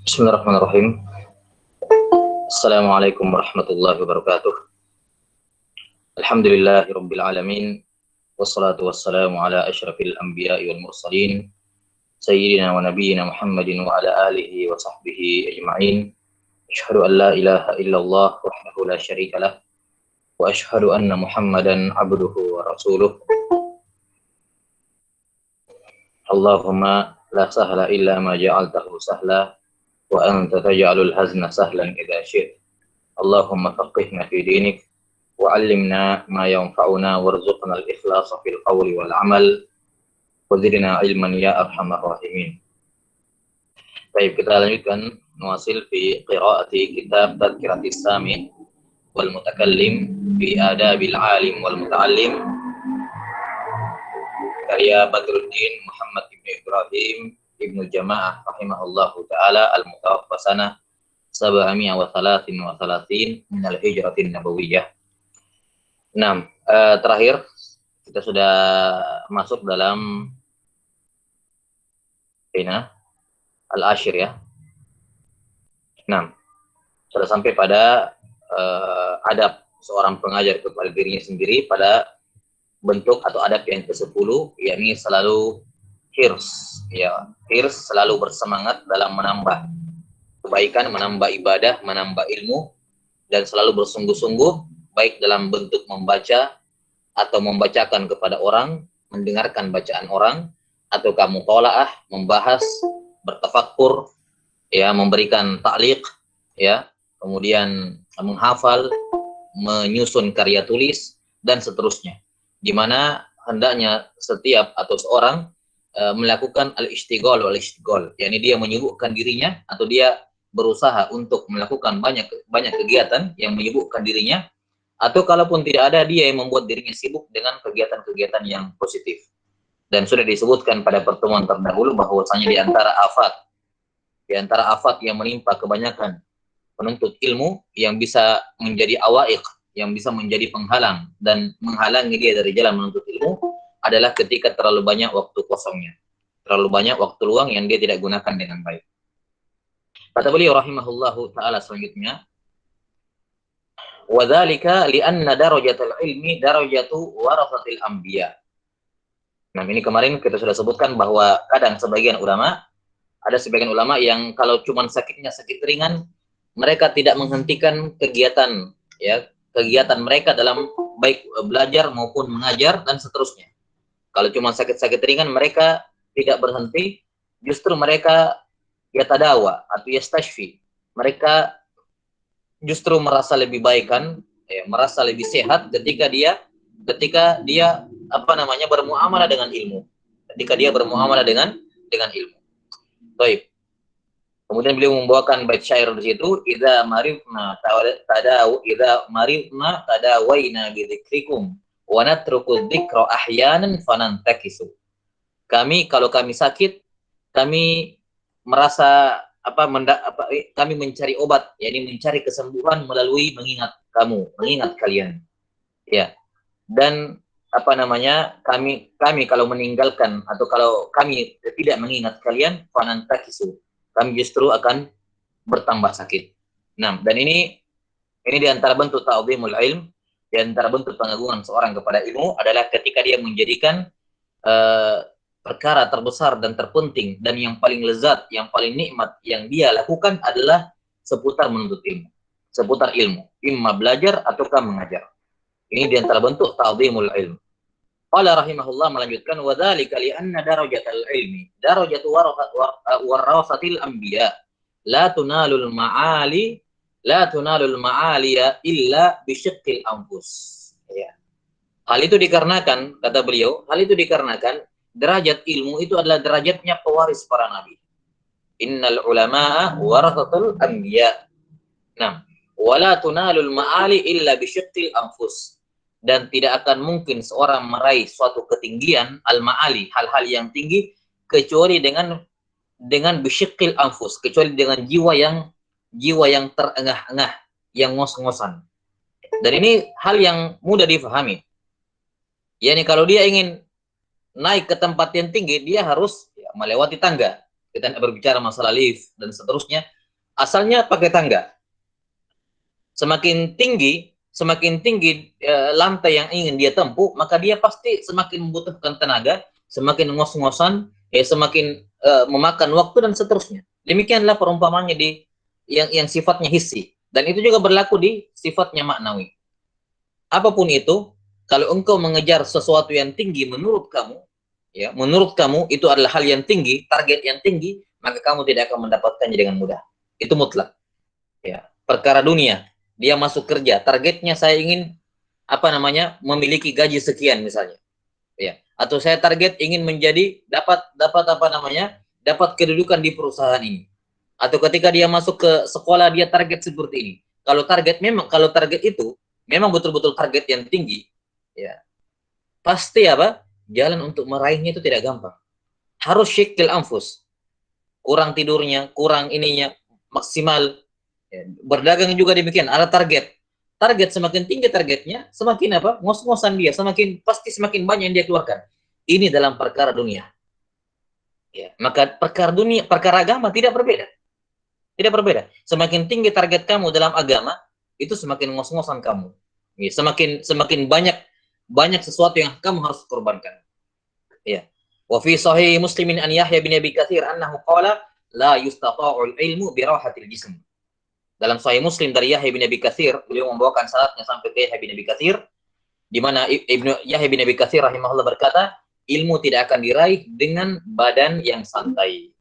Bismillahirrahmanirrahim. Assalamualaikum warahmatullahi wabarakatuh. Alhamdulillahirabbil alamin. Wassalatu wassalamu ala asyrafil anbiya'i wal mursalin sayyidina wa nabiyyina Muhammadin wa ala alihi wa sahbihi ajma'in. Asyhadu an la ilaha illallah wahdahu la syarikalah wa asyhadu anna Muhammadan abduhu wa rasuluh. Allahumma la sahla illa ma ja'altahu sahla wa anta taj'alul hazna sahlan idza syi'ta. Allahumma faqihna fi dinik wa 'allimna ma yanfa'una warzuqna al-ikhlasa fil qawli wal 'amal wa zidna 'ilman ya arhamar rahimin. Baik, kita lanjutkan nuwasil fi qiraati kitab Tadhkiratis Sami' wal Mutakallim fi Adabil 'Alim wal Muta'allim karya Badruddin Muhammad ibn Ibrahim Ibnu Jamaah rahimahullahu ta'ala al-mutawaffa sanah 733 minal hijratin nabawiyah. 6. Terakhir kita sudah masuk dalam al-ashir ya. 6. Sudah sampai pada adab seorang pengajar kepada dirinya sendiri pada bentuk atau adab yang ke-10, yakni selalu hirs, ya, hirs selalu bersemangat dalam menambah kebaikan, menambah ibadah, menambah ilmu, dan selalu bersungguh-sungguh baik dalam bentuk membaca atau membacakan kepada orang, mendengarkan bacaan orang, atau kamu tolaah, membahas, bertafakkur, ya, memberikan ta'liq, ya, kemudian menghafal, menyusun karya tulis, dan seterusnya. Di mana hendaknya setiap atau seorang melakukan al-ishtighal wal-ishtighal, yakni dia menyibukkan dirinya atau dia berusaha untuk melakukan banyak kegiatan yang menyibukkan dirinya, atau kalaupun tidak ada, dia yang membuat dirinya sibuk dengan kegiatan-kegiatan yang positif. Dan sudah disebutkan pada pertemuan terdahulu bahwasanya di antara afat yang menimpa kebanyakan penuntut ilmu yang bisa menjadi awaiq, yang bisa menjadi penghalang dan menghalangi dia dari jalan menuntut ilmu adalah ketika terlalu banyak waktu kosongnya, terlalu banyak waktu luang yang dia tidak gunakan dengan baik. Kata beliau rahimahullahu ta'ala selanjutnya, wa dzalika li'anna darajatul ilmi darajatu warasatil anbiya. Nah, ini kemarin kita sudah sebutkan bahwa kadang ada sebagian ulama yang kalau cuma sakitnya sakit ringan, mereka tidak menghentikan kegiatan, ya, kegiatan mereka dalam baik belajar maupun mengajar dan seterusnya. Kalau cuma sakit-sakit ringan, mereka tidak berhenti, justru mereka yatadawa atau yastashfi. Mereka justru merasa lebih baik kan, ya, merasa lebih sehat ketika dia bermuamalah dengan ilmu. Ketika dia bermuamalah dengan ilmu. Baik. Kemudian beliau membawakan bait syair di situ, idza maridna tadawaina bi dzikrikum wa natruku dzikra ahyanan fanantakisu. Kalau kami sakit, kami merasa kami mencari obat, yakni mencari kesembuhan melalui mengingat kalian. Ya. Dan kami kalau meninggalkan atau kalau kami tidak mengingat kalian, fanantakisu, kami justru akan bertambah sakit. Nah, dan ini di antara bentuk ta'zimul ilm, di antara bentuk pengagungan seorang kepada ilmu adalah ketika dia menjadikan perkara terbesar dan terpenting dan yang paling lezat, yang paling nikmat yang dia lakukan adalah seputar menuntut ilmu, seputar ilmu, imma belajar ataukah mengajar. Ini di antara bentuk ta'zimul ilm. Qala rahimahullah melanjutkan, wa dzalika li anna darajatal ilmi darajatu warasatil anbiya la tunalul ma'aliya illa bisyiqqil anfus. Ya. Hal itu dikarenakan, kata beliau, derajat ilmu itu adalah derajatnya pewaris para nabi. Innal ulama'a warasatul anbiya. Nah, wala tunalul ma'ali illa bisyiqqil anfus. Dan tidak akan mungkin seorang meraih suatu ketinggian al-ma'ali, hal-hal yang tinggi, kecuali dengan bisyiqqil anfus, kecuali dengan jiwa yang terengah-engah, yang ngos-ngosan. Dan ini hal yang mudah difahami. Yani kalau dia ingin naik ke tempat yang tinggi, dia harus melewati tangga. Kita berbicara masalah lift dan seterusnya, Asalnya pakai tangga. Semakin tinggi lantai yang ingin dia tempuh, maka dia pasti semakin membutuhkan tenaga, semakin ngos-ngosan, semakin memakan waktu dan seterusnya. Demikianlah perumpamannya di yang sifatnya hissi, dan itu juga berlaku di sifatnya maknawi. Apapun itu, kalau engkau mengejar sesuatu yang tinggi menurut kamu, ya, menurut kamu itu adalah hal yang tinggi, target yang tinggi, maka kamu tidak akan mendapatkannya dengan mudah. Itu mutlak. Ya, perkara dunia, dia masuk kerja, targetnya saya ingin memiliki gaji sekian misalnya. Ya, atau saya target ingin menjadi dapat kedudukan di perusahaan ini. Atau ketika dia masuk ke sekolah dia target seperti ini. Kalau target itu memang betul-betul target yang tinggi, ya pasti jalan untuk meraihnya itu tidak gampang. Harus syikil anfus, kurang tidurnya, kurang ininya, maksimal. Ya, berdagang juga demikian, ada target semakin tinggi targetnya, semakin ngos-ngosan dia, semakin banyak yang dia keluarkan. Ini dalam perkara dunia. Ya, maka perkara agama tidak berbeda. Semakin tinggi target kamu dalam agama, itu semakin ngos-ngosan kamu. Ya, semakin banyak sesuatu yang kamu harus korbankan. Ya. Wa fi sahih Muslimin an Yahya bin Abi Katsir annahu qala la yustata'ul ilmu bi rahatil jism. Dalam Sahih Muslim dari Yahya bin Abi Katsir, beliau membawakan sanadnya sampai ke Yahya bin Abi Katsir, di mana Yahya bin Abi Katsir rahimahullah berkata, ilmu tidak akan diraih dengan badan yang santai.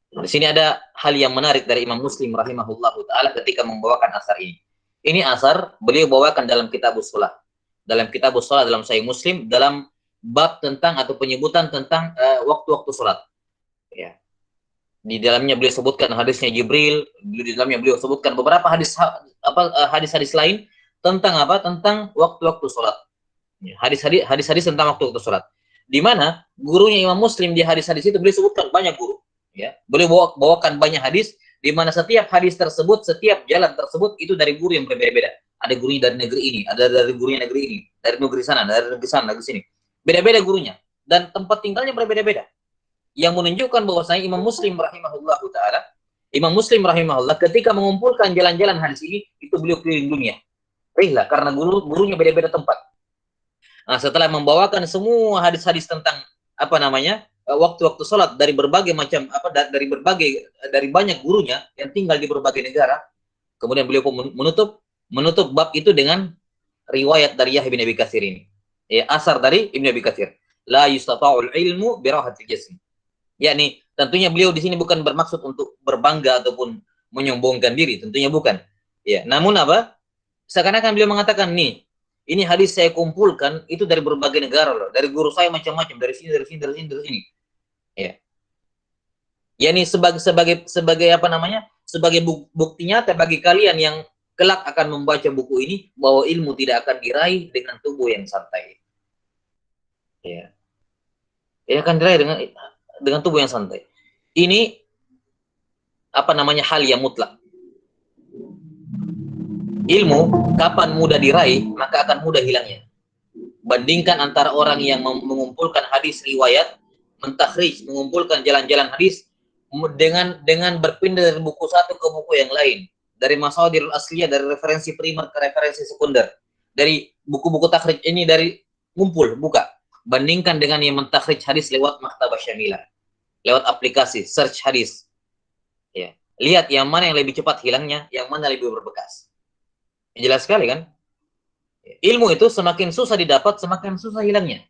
Di sini ada hal yang menarik dari Imam Muslim rahimahullah taala ketika membawakan asar ini. Ini asar beliau bawakan dalam kitabus shalah. Dalam kitabus shalah dalam Sahih Muslim, dalam bab tentang atau penyebutan tentang waktu-waktu salat. Ya. Di dalamnya beliau sebutkan hadisnya Jibril, di dalamnya beliau sebutkan beberapa hadis-hadis lain tentang tentang waktu-waktu sholat. Hadis-hadis tentang waktu-waktu sholat. Di mana gurunya Imam Muslim di hadis-hadis itu beliau sebutkan banyak guru. Ya, beliau bawakan banyak hadis di mana setiap hadis tersebut, setiap jalan tersebut itu dari guru yang berbeda-beda. Ada gurunya dari negeri ini, ada dari gurunya negeri ini, dari negeri sana, dari negeri sana, negeri sini. Beda-beda gurunya dan tempat tinggalnya berbeda-beda. Yang menunjukkan bahwasanya Imam Muslim rahimahullah ketika mengumpulkan jalan-jalan hadis ini, itu beliau keliling dunia. Rihlah, karena gurunya beda-beda tempat. Nah, setelah membawakan semua hadis-hadis tentang waktu-waktu sholat dari berbagai macam dari banyak gurunya yang tinggal di berbagai negara, kemudian beliau menutup bab itu dengan riwayat dari Yahya bin Abi Katsir ini. Ya, asar dari Ibnu Abi Katsir. La yustata'ul ilmu bi rahatil jism. Yakni tentunya beliau di sini bukan bermaksud untuk berbangga ataupun menyombongkan diri, tentunya bukan. Ya, namun seakan-akan beliau mengatakan ini hadis saya kumpulkan itu dari berbagai negara loh, dari guru saya macam-macam, dari sini. Ya. Yakni sebagai bukti nyata bagi kalian yang kelak akan membaca buku ini bahwa ilmu tidak akan diraih dengan tubuh yang santai. Ya. Ya akan diraih dengan tubuh yang santai. Ini hal yang mutlak. Ilmu kapan mudah diraih, maka akan mudah hilangnya. Bandingkan antara orang yang mengumpulkan hadis riwayat, mentakhrij, mengumpulkan jalan-jalan hadis dengan berpindah dari buku satu ke buku yang lain, dari masadirul asliyah, dari referensi primer ke referensi sekunder, dari buku-buku takhrij ini dari ngumpul, buka. Bandingkan dengan yang mentakhrij hadis lewat maktabah syamilah, lewat aplikasi search hadis. Ya. Lihat yang mana yang lebih cepat hilangnya, yang mana lebih berbekas. Jelas sekali kan? Ilmu itu semakin susah didapat, semakin susah hilangnya.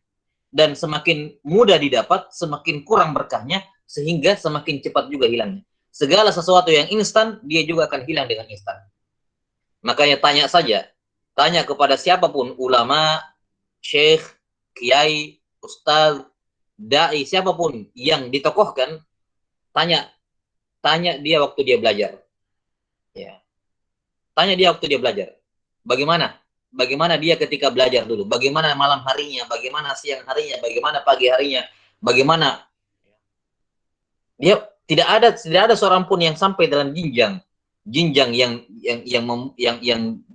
Dan semakin mudah didapat, semakin kurang berkahnya, sehingga semakin cepat juga hilangnya. Segala sesuatu yang instan, dia juga akan hilang dengan instan. Makanya tanya kepada siapapun, ulama, syekh, kiai, ustaz, dai, siapapun yang ditokohkan, tanya dia waktu dia belajar. Ya. Tanya dia waktu dia belajar. Bagaimana dia ketika belajar dulu? Bagaimana malam harinya? Bagaimana siang harinya? Bagaimana pagi harinya? Bagaimana? Dia tidak ada seorang pun yang sampai dalam jenjang yang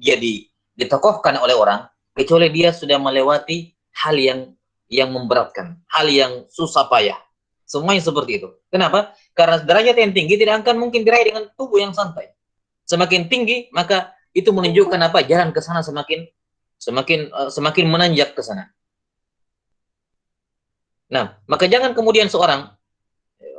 dia ditokohkan oleh orang, kecuali dia sudah melewati hal yang memberatkan, hal yang susah payah, Semuanya seperti itu. Kenapa? Karena derajat yang tinggi tidak akan mungkin diraih dengan tubuh yang santai. Semakin tinggi, maka itu menunjukkan apa? Jalan ke sana semakin menanjak ke sana. Nah, maka jangan kemudian seorang,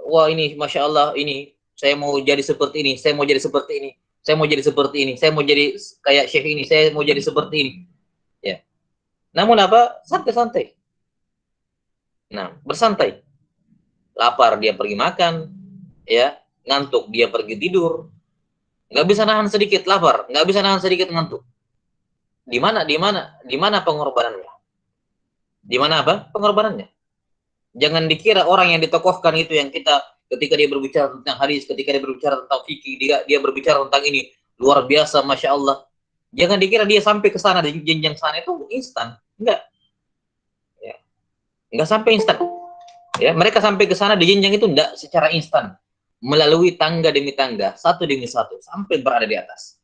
wah ini masya Allah, ini saya mau jadi seperti ini, saya mau jadi seperti ini, saya mau jadi seperti ini, saya mau jadi kayak Syekh ini, saya mau jadi seperti ini. Ya. Namun apa? Santai-santai. Nah, bersantai. Lapar dia pergi makan, ya. Ngantuk dia pergi tidur. Nggak bisa nahan sedikit lapar, nggak bisa nahan sedikit ngantuk. Di mana pengorbanannya? Di mana apa? Pengorbanannya. Jangan dikira orang yang ditokohkan itu yang kita ketika dia berbicara tentang hadis, ketika dia berbicara tentang fikih, dia berbicara tentang ini luar biasa, masya Allah. Jangan dikira dia sampai ke sana di jenjang sana itu instan, enggak, ya. Enggak sampai instan. Ya, mereka sampai ke sana di jenjang itu enggak secara instan, melalui tangga demi tangga, satu demi satu, sampai berada di atas.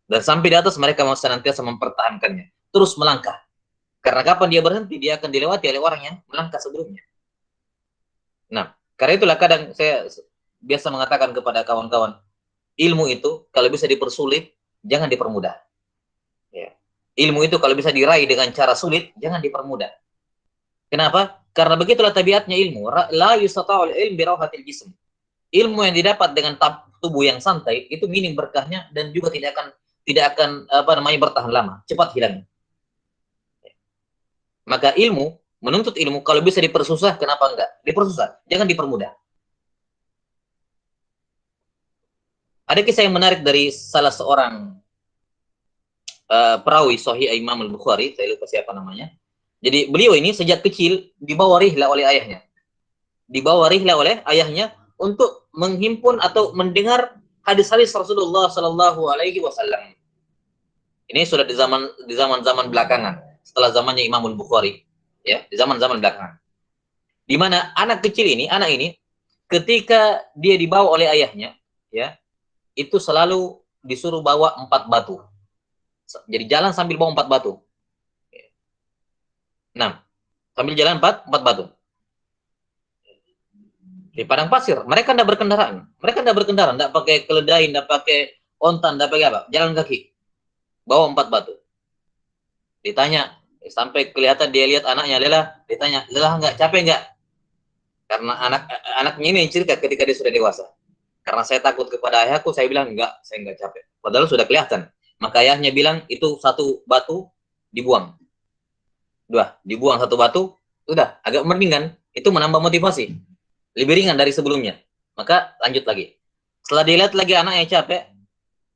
Dan sampai di atas mereka mau senantiasa mempertahankannya, terus melangkah. Karena kapan dia berhenti, dia akan dilewati oleh orang yang melangkah sebelumnya. Nah, karena itulah kadang saya biasa mengatakan kepada kawan-kawan, ilmu itu kalau bisa dipersulit, jangan dipermudah. Ya. Ilmu itu kalau bisa diraih dengan cara sulit, jangan dipermudah. Kenapa? Karena begitulah tabiatnya ilmu. La yustata'ul ilm birauhatil jism. Ilmu yang didapat dengan tubuh yang santai itu minim berkahnya dan juga tidak akan bertahan lama, cepat hilang. Maka menuntut ilmu kalau bisa dipersusah, kenapa enggak? Dipersusah, jangan dipermudah. Ada kisah yang menarik dari salah seorang perawi Sahih Imam Al-Bukhari, saya lupa siapa namanya. Jadi beliau ini sejak kecil dibawa rihlah oleh ayahnya. Dibawa rihlah oleh ayahnya untuk menghimpun atau mendengar hadis-hadis Rasulullah Sallallahu Alaihi Wasallam. Ini sudah di zaman belakangan, setelah zamannya Imam Al-Bukhari, ya, di zaman belakangan. Di mana anak ini, ketika dia dibawa oleh ayahnya, ya, itu selalu disuruh bawa 4 batu. Jadi jalan sambil bawa 4 batu. 6. Sambil jalan 4 batu. Di padang pasir, mereka tidak berkendaraan. Mereka tidak berkendara, tidak pakai keledai, tidak pakai ontan, tidak pakai apa? Jalan kaki. Bawa 4 batu. Ditanya, sampai kelihatan dia lihat anaknya lelah, ditanya, lelah enggak? Capek enggak? Karena anaknya ini cerita ketika dia sudah dewasa. Karena saya takut kepada ayahku, saya bilang enggak, saya enggak capek. Padahal sudah kelihatan. Maka ayahnya bilang itu 1 batu dibuang. 2, dibuang 1 batu, sudah agak mendingan. Itu menambah motivasi. Lebih ringan dari sebelumnya. Maka lanjut lagi. Setelah dilihat lagi anaknya capek,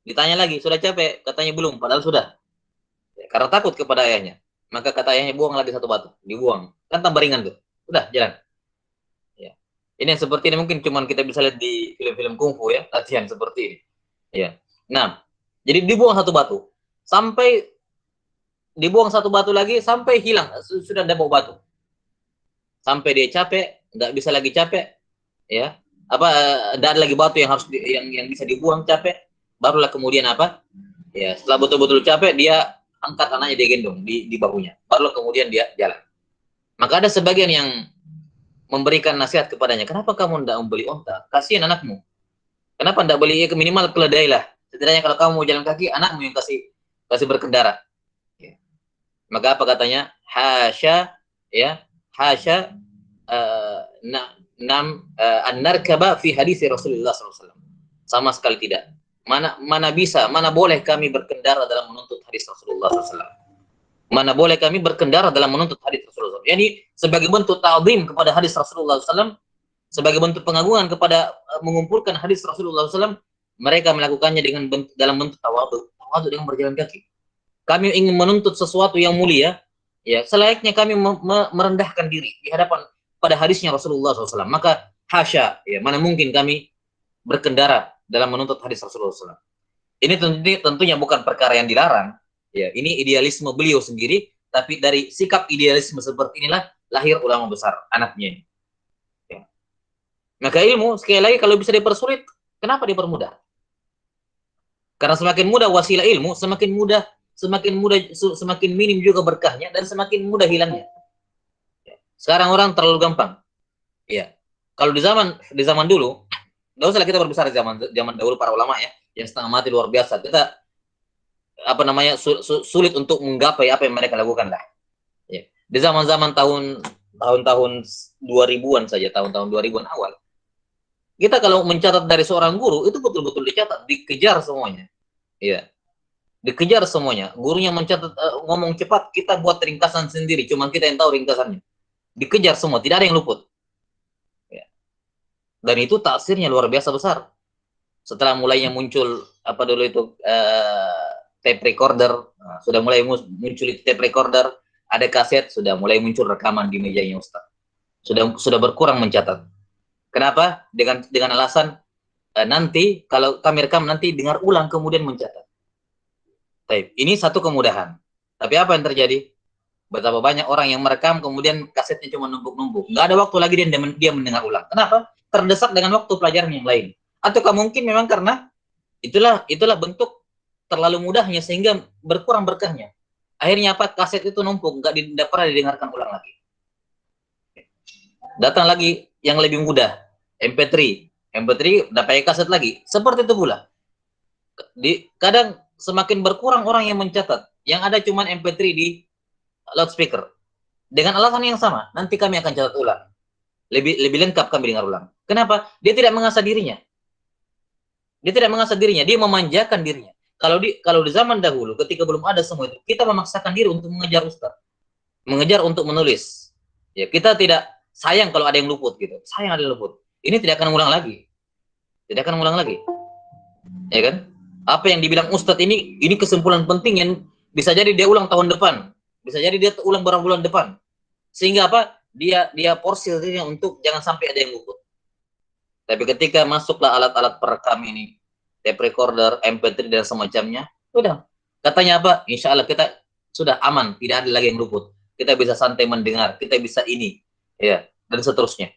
ditanya lagi, sudah capek? Katanya belum, padahal sudah. Ya, karena takut kepada ayahnya. Maka kata ayahnya, buang lagi 1 batu. Dibuang. Kan tambah ringan tuh. Udah, jalan. Ya. Ini yang seperti ini mungkin cuma kita bisa lihat di film-film kungfu ya, latihan seperti ini. Ya. Nah, jadi dibuang 1 batu. Sampai dibuang 1 batu lagi, sampai hilang. Sudah ada bau batu. Sampai dia capek, nggak bisa lagi capek, ya, tidak ada lagi batu yang harus yang bisa dibuang, capek, barulah kemudian ya, setelah betul-betul capek dia angkat anaknya, dia gendong di bahunya, barulah kemudian dia jalan. Maka ada sebagian yang memberikan nasihat kepadanya, kenapa kamu tidak membeli onta, kasihan anakmu, kenapa tidak beli minimal keledai lah, setidaknya kalau kamu mau jalan kaki anakmu yang kasih berkendara. Ya. Maka apa katanya, hasya, ya, hasya an-narkaba fi hadis Rasulullah SAW. Sama sekali tidak. Mana bisa, mana boleh kami berkendara dalam menuntut hadis Rasulullah SAW. Mana boleh kami berkendara dalam menuntut hadis Rasulullah SAW. Yani sebagai bentuk ta'zim kepada hadis Rasulullah SAW, sebagai bentuk pengagungan kepada mengumpulkan hadis Rasulullah SAW, mereka melakukannya dalam bentuk tawadhu dengan berjalan kaki. Kami ingin menuntut sesuatu yang mulia, ya, selayaknya kami merendahkan diri di hadapan pada hadisnya Rasulullah SAW. Maka hasya, ya, mana mungkin kami berkendara dalam menuntut hadis Rasulullah SAW. Ini tentunya bukan perkara yang dilarang, ya, ini idealisme beliau sendiri, tapi dari sikap idealisme seperti inilah lahir ulama besar anaknya. Ya. Maka ilmu sekali lagi kalau bisa dipersulit, kenapa dipermudah? Karena semakin mudah wasilah ilmu, semakin minim juga berkahnya dan semakin mudah hilangnya. Sekarang orang terlalu gampang. Ya. Kalau di zaman dulu, nggak usah kita berbesar di zaman dahulu para ulama ya, yang setengah mati luar biasa. Kita apa namanya sulit untuk menggapai apa yang mereka lakukan lah. Ya. Di zaman-zaman tahun-tahun 2000-an saja, tahun-tahun 2000-an awal, kita kalau mencatat dari seorang guru itu betul-betul dicatat, dikejar semuanya. Iya, dikejar semuanya. Gurunya mencatat ngomong cepat, kita buat ringkasan sendiri, cuma kita yang tahu ringkasannya. Dikejar semua, tidak ada yang luput. Ya. Dan itu taksirnya luar biasa besar. Setelah mulainya muncul apa dulu itu tape recorder, sudah mulai muncul tape recorder, ada kaset, sudah mulai muncul rekaman di mejanya Ustaz. Sudah berkurang mencatat. Kenapa? Dengan alasan nanti kalau kami rekam nanti dengar ulang kemudian mencatat. Baik, ini satu kemudahan. Tapi apa yang terjadi? Betapa banyak orang yang merekam kemudian kasetnya cuma numpuk-numpuk. Nggak ada waktu lagi dia mendengar ulang. Kenapa? Terdesak dengan waktu pelajaran yang lain. Ataukah mungkin memang karena itulah bentuk terlalu mudahnya sehingga berkurang berkahnya. Akhirnya apa? Kaset itu numpuk, nggak pernah didengarkan ulang lagi. Datang lagi yang lebih mudah, MP3 udah pakai kaset lagi. Seperti itu pula. Kadang semakin berkurang orang yang mencatat, yang ada cuma MP3 di loudspeaker. Dengan alasan yang sama, nanti kami akan catat ulang. Lebih lengkap kami dengar ulang. Kenapa? Dia tidak mengasah dirinya. Dia memanjakan dirinya. Kalau di zaman dahulu, ketika belum ada semua itu, kita memaksakan diri untuk mengejar ustaz, mengejar untuk menulis. Ya, kita tidak sayang kalau ada yang luput gitu. Sayang ada yang luput. Ini tidak akan ulang lagi. Ya kan? Apa yang dibilang ustaz ini kesimpulan penting yang bisa jadi dia ulang tahun depan, bisa jadi dia ulang beberapa bulan depan. Sehingga apa? Dia porsir dirinya untuk jangan sampai ada yang luput. Tapi ketika masuklah alat-alat perekam ini, tape recorder, MP3 dan semacamnya, udah. Katanya apa? Insya Allah kita sudah aman, tidak ada lagi yang luput. Kita bisa santai mendengar, kita bisa ini, ya, dan seterusnya.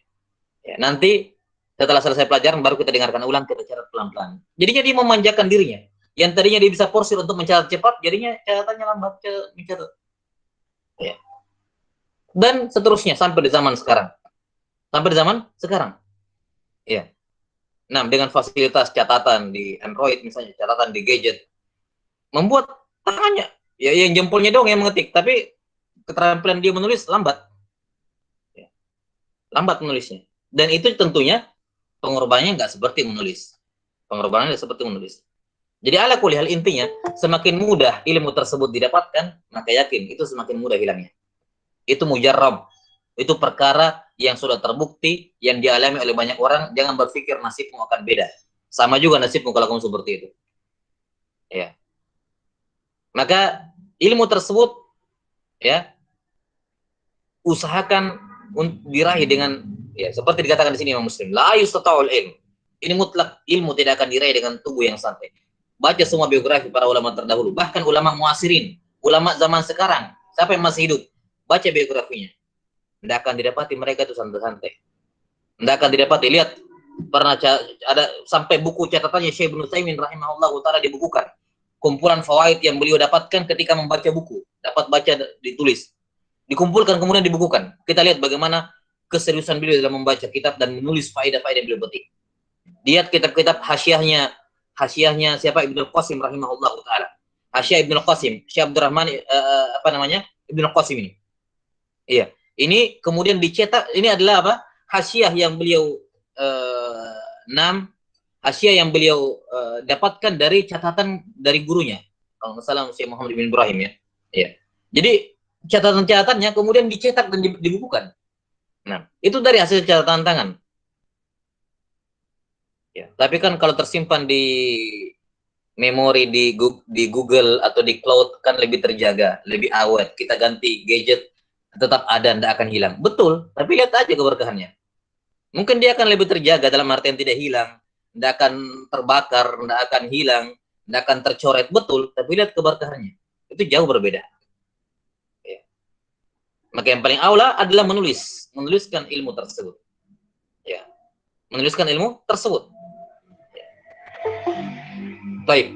Ya, nanti setelah selesai pelajaran baru kita dengarkan ulang, kita catat pelan-pelan. Jadinya dia memanjakan dirinya. Yang tadinya dia bisa porsir untuk mencatat cepat, jadinya catatannya lambat mencatat. Ya. Dan seterusnya sampai di zaman sekarang. Ya. Nah, dengan fasilitas catatan di Android misalnya, catatan di gadget, membuat tangannya, ya yang jempolnya dong yang mengetik, tapi keterampilan dia menulis lambat. Ya. Lambat menulisnya. Dan itu tentunya pengorbanannya nggak seperti menulis. Jadi ala kulihal intinya, semakin mudah ilmu tersebut didapatkan, maka yakin itu semakin mudah hilangnya. Itu mujarrab. Itu perkara yang sudah terbukti, yang dialami oleh banyak orang. Jangan berpikir nasibmu akan beda. Sama juga nasibmu kalau kamu seperti itu. Ya. Maka ilmu tersebut, ya, usahakan diraih dengan, ya, seperti dikatakan di sini Imam Muslim, la yustata'ul ilm. Ini mutlak, ilmu tidak akan diraih dengan tubuh yang santai. Baca semua biografi para ulama terdahulu, bahkan ulama muasirin, ulama zaman sekarang, siapa yang masih hidup, baca biografinya. Tidak akan didapati mereka itu santai-santai. Tidak akan didapati. Lihat, pernah ada sampai buku catatannya Syekh Ibnu Utsaimin rahimahullah taala dibukukan. Kumpulan fawaid yang beliau dapatkan ketika membaca buku, dapat baca ditulis, dikumpulkan kemudian dibukukan. Kita lihat bagaimana keseriusan beliau dalam membaca kitab dan menulis faedah-faedah yang beliau petik. Lihat kitab-kitab hasyiahnya siapa, Ibnu Qasim rahimahullah taala. Hasyiah Ibnu Qasim, Syekh Abdurrahman Ibnu Qasim ini. Iya. Ini kemudian dicetak, ini adalah apa? Hasyiah yang beliau hasyiah yang beliau dapatkan dari catatan dari gurunya. Kalau nggak salah Syekh Muhammad bin Ibrahim ya. Ya. Jadi catatan-catatannya kemudian dicetak dan dibukukan. Nah, itu dari hasil catatan tangan. Ya, tapi kan kalau tersimpan di memori di Google atau di cloud kan lebih terjaga, lebih awet. Kita ganti gadget tetap ada, tidak akan hilang. Betul, tapi lihat aja keberkahannya. Mungkin dia akan lebih terjaga dalam artian tidak hilang, tidak akan terbakar, tidak akan hilang, tidak akan tercoret. Betul, tapi lihat keberkahannya. Itu jauh berbeda. Ya. Maka yang paling aula adalah menuliskan ilmu tersebut. Ya. Menuliskan ilmu tersebut. Ya. Baik.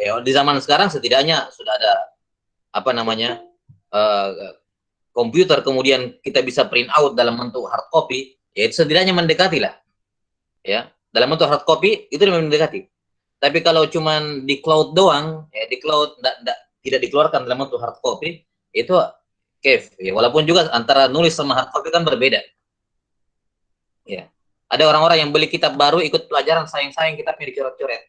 Ya, di zaman sekarang setidaknya sudah ada apa namanya komputer, kemudian kita bisa print out dalam bentuk hard copy, ya itu setidaknya mendekati lah. Ya, dalam bentuk hard copy itu mendekati. Tapi kalau cuman di cloud doang, ya di cloud tidak dikeluarkan dalam bentuk hard copy, itu cave. Ya, walaupun juga antara nulis sama hard copy kan berbeda. Ya, ada orang-orang yang beli kitab baru ikut pelajaran, sayang-sayang kitabnya dicoret-coret.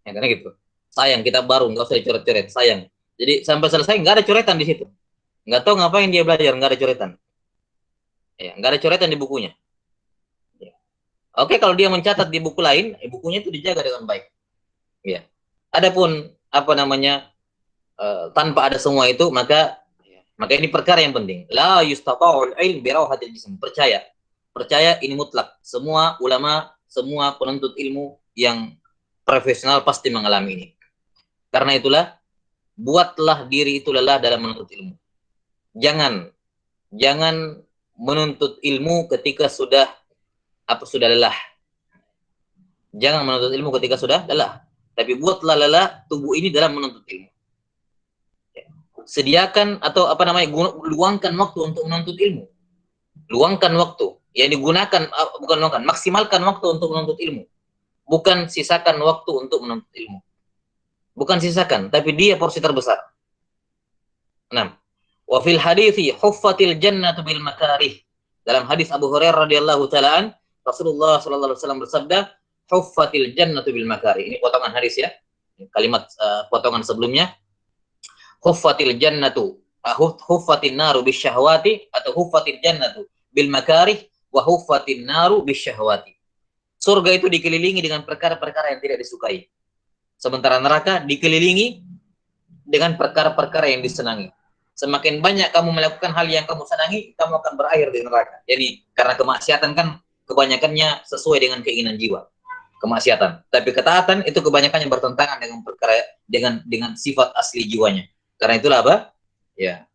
Ya, karena gitu. Sayang kitab baru, nggak usah dicoret-coret, sayang. Jadi sampai selesai nggak ada coretan di situ. Nggak tahu ngapain dia belajar, nggak ada coretan. Ya, nggak ada coretan di bukunya. Ya. Oke, kalau dia mencatat di buku lain, bukunya itu dijaga dengan baik. Ya. Adapun apa namanya tanpa ada semua itu, maka ini perkara yang penting. La yustata'ul ilm birawhatil jism. Percaya ini mutlak. Semua ulama, semua penuntut ilmu yang profesional pasti mengalami ini. Karena itulah, buatlah diri itu lelah dalam menuntut ilmu. Jangan menuntut ilmu ketika sudah lelah. Jangan menuntut ilmu ketika sudah lelah. Tapi buatlah lelah tubuh ini dalam menuntut ilmu. Sediakan atau luangkan waktu untuk menuntut ilmu. Luangkan waktu. Yang digunakan bukan luangkan, maksimalkan waktu untuk menuntut ilmu. Bukan sisakan waktu untuk menuntut ilmu. Bukan sisakan, tapi dia porsi terbesar. 6. Wa fil hadithi huffatil jannatu bil makarih. Dalam hadis Abu Hurairah radhiyallahu taalaan, Rasulullah sallallahu alaihi wasallam bersabda, huffatil jannatu bil makarih. Ini potongan hadis ya. Kalimat potongan sebelumnya, huffatil jannatu huffatin naru bisyahwati atau huffatil jannatu bil makarih wa huffatin naru bisyahwati. Surga itu dikelilingi dengan perkara-perkara yang tidak disukai. Sementara neraka dikelilingi dengan perkara-perkara yang disenangi. Semakin banyak kamu melakukan hal yang kamu senangi, kamu akan berakhir di neraka. Jadi karena kemaksiatan kan kebanyakannya sesuai dengan keinginan jiwa. Kemaksiatan. Tapi ketaatan itu kebanyakannya bertentangan dengan perkara dengan sifat asli jiwanya. Karena itulah apa? Ya,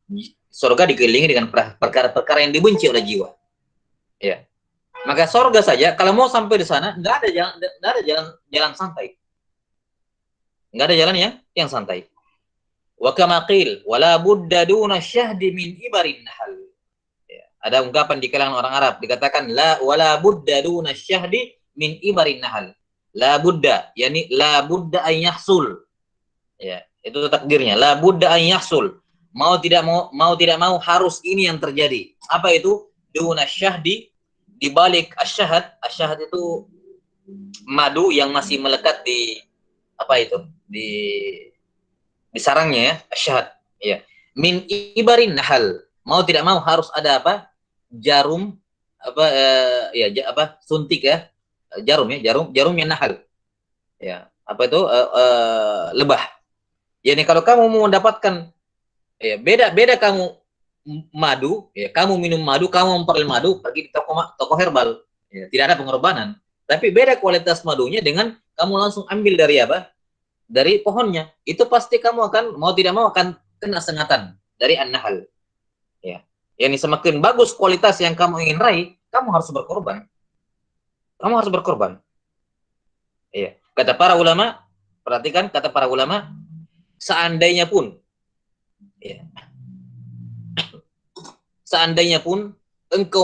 surga dikelilingi dengan perkara-perkara yang dibenci oleh jiwa. Ya. Maka surga saja kalau mau sampai di sana nggak ada jalan santai. Nggak ada jalan yang santai. Wa kama qil wala budda duna syahdi min ibarin nahal. Ya. Ada ungkapan di kalangan orang Arab dikatakan la wala budda duna syahdi min ibarin nahal. La budda, yakni la budda an yahsul. Ya, itu takdirnya. La budda an yahsul. Mau tidak mau harus ini yang terjadi. Apa itu? Duna syahdi, di balik asyhad. Asyhad itu madu yang masih melekat di apa itu? Di sarangnya ya, asyhad. Ya. Min ibarin nahal. Mau tidak mau harus ada apa? Jarum suntik ya. Jarumnya nahal. Ya, apa itu? Lebah. Yani kalau kamu mau mendapatkan ya beda kamu madu, ya kamu minum madu, kamu memperoleh madu pergi di toko herbal. Ya, tidak ada pengorbanan. Tapi beda kualitas madunya dengan kamu langsung ambil dari apa? Dari pohonnya. Itu pasti kamu akan mau tidak mau akan kena sengatan dari an-nahal. Ya. Yani semakin bagus kualitas yang kamu ingin raih, kamu harus berkorban. Kamu harus berkorban. Iya. Kata para ulama, perhatikan kata para ulama, seandainya pun engkau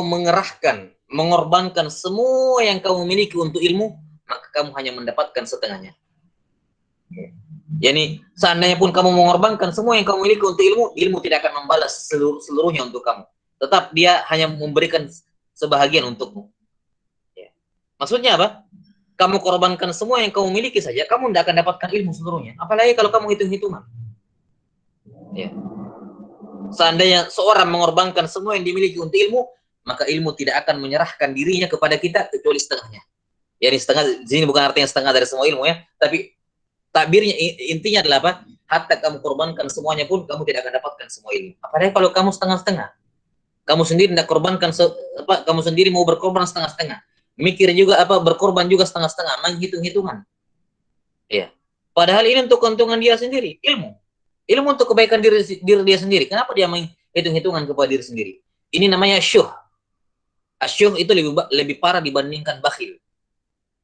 mengorbankan semua yang kamu miliki untuk ilmu, maka kamu hanya mendapatkan setengahnya. Yani seandainya pun kamu mengorbankan semua yang kamu miliki untuk ilmu tidak akan membalas seluruhnya untuk kamu. Tetap dia hanya memberikan sebahagian untukmu. Ya. Maksudnya apa? Kamu korbankan semua yang kamu miliki saja, kamu tidak akan dapatkan ilmu seluruhnya. Apalagi kalau kamu hitung-hitungan. Ya. Seandainya seorang mengorbankan semua yang dimiliki untuk ilmu, maka ilmu tidak akan menyerahkan dirinya kepada kita kecuali setengahnya. Jadi setengah di sini bukan artinya setengah dari semua ilmu ya, tapi takbirnya intinya adalah apa? Hatta kamu korbankan semuanya pun kamu tidak akan dapatkan semua ilmu. Apalagi kalau kamu setengah-setengah. Kamu sendiri tidak korbankan kamu sendiri mau berkorban setengah-setengah. Mikir juga berkorban juga setengah-setengah, menghitung-hitungan. Ya. Padahal ini untuk keuntungan dia sendiri, ilmu untuk kebaikan diri dia sendiri. Kenapa dia menghitung-hitungan kepada diri sendiri? Ini namanya syuh. Asyuh itu lebih parah dibandingkan bakhil.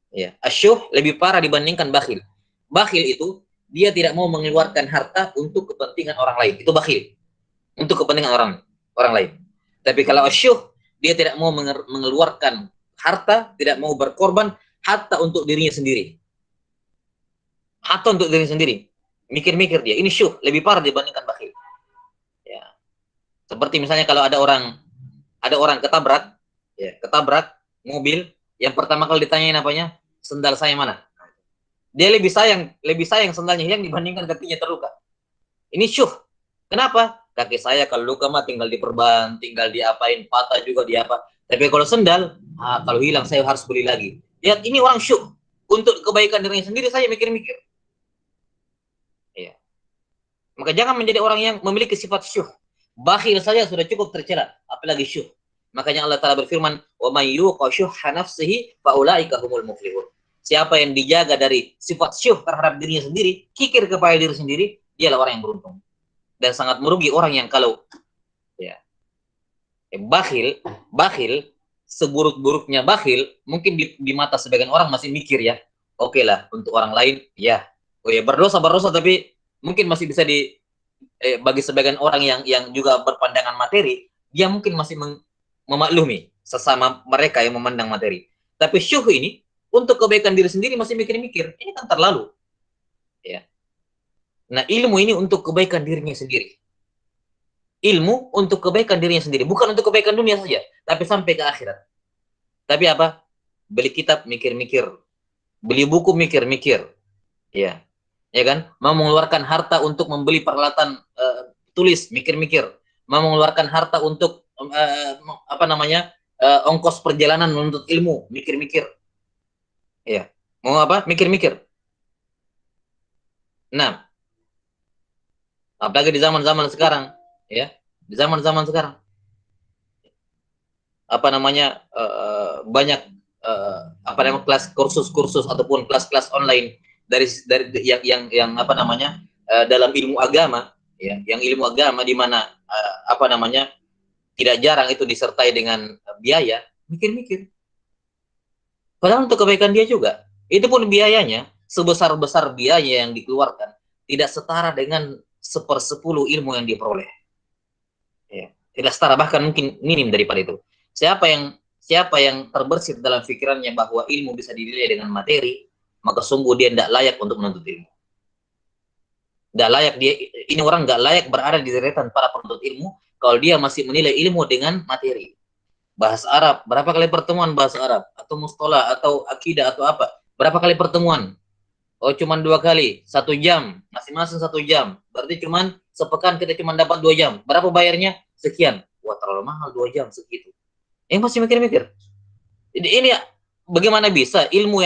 Ya, asyuh lebih parah dibandingkan bakhil. Bakhil itu dia tidak mau mengeluarkan harta untuk kepentingan orang lain. Itu bakhil. Untuk kepentingan orang lain. Tapi kalau asyuh, dia tidak mau mengeluarkan harta, tidak mau berkorban hatta untuk dirinya sendiri. Hatta untuk dirinya sendiri. Mikir-mikir dia, ini syuh, lebih parah dibandingkan bakhil. Ya. Seperti misalnya kalau ada orang ketabrak, ya, ketabrak mobil, yang pertama kali ditanyain apanya? Sendal saya mana? Dia lebih sayang sendalnya hilang dibandingkan kakinya terluka. Ini syuh. Kenapa? Kaki saya kalau luka mah tinggal diperban, tinggal diapain, patah juga diapa. Tapi kalau sendal, kalau hilang saya harus beli lagi. Lihat, ini orang syuh. Untuk kebaikan dirinya sendiri saya mikir-mikir. Ya. Maka jangan menjadi orang yang memiliki sifat syuh. Bakhil saja sudah cukup tercela, apalagi syuh. Makanya Allah Ta'ala berfirman, "Wa may yuqa syuhha nafsihi fa ulaika humul muflihun." Siapa yang dijaga dari sifat syuh terhadap dirinya sendiri, kikir kepada diri sendiri, dialah orang yang beruntung. Dan sangat merugi orang yang kalau ya, bakhil seburuk-buruknya bakhil, mungkin di mata sebagian orang masih mikir ya, oke lah, untuk orang lain ya, oh ya berdosa tapi mungkin masih bisa bagi sebagian orang yang juga berpandangan materi, dia mungkin masih memaklumi sesama mereka yang memandang materi. Tapi syuh ini untuk kebaikan diri sendiri masih mikir-mikir, ini kan terlalu. Ya. Nah, ilmu ini untuk kebaikan dirinya sendiri. Ilmu untuk kebaikan dirinya sendiri, bukan untuk kebaikan dunia saja, tapi sampai ke akhirat. Tapi apa? Beli kitab mikir-mikir, beli buku mikir-mikir. Ya. Ya kan? Mau mengeluarkan harta untuk membeli peralatan tulis, mikir-mikir. Mau mengeluarkan harta untuk ongkos perjalanan menuntut ilmu, mikir-mikir. Ya. Mau apa? Mikir-mikir. Nah, apalagi di zaman-zaman sekarang, ya. Di zaman-zaman sekarang. Banyak kelas kursus-kursus ataupun kelas-kelas online dari dalam ilmu agama, ya, yang ilmu agama di mana tidak jarang itu disertai dengan biaya, mikir-mikir. Padahal untuk kebaikan dia juga. Itu pun biayanya, sebesar-besar biaya yang dikeluarkan, tidak setara dengan 1/10 ilmu yang diperoleh. Ya, tidak setara, bahkan mungkin minim daripada itu. Siapa yang terbersit dalam pikirannya bahwa ilmu bisa dinilai dengan materi, maka sungguh dia tidak layak untuk menuntut ilmu. Tidak layak dia, ini orang nggak layak berada di deretan para penuntut ilmu kalau dia masih menilai ilmu dengan materi. Bahasa Arab, berapa kali pertemuan bahasa Arab? Atau mustola, atau akidah, atau apa? Berapa kali pertemuan? Oh, cuma 2 kali, 1 jam, masing-masing 1 jam. Berarti cuma sepekan kita cuma dapat 2 jam. Berapa bayarnya? Sekian. Wah, terlalu mahal 2 jam segitu. Masih mikir-mikir. Ini bagaimana bisa ilmu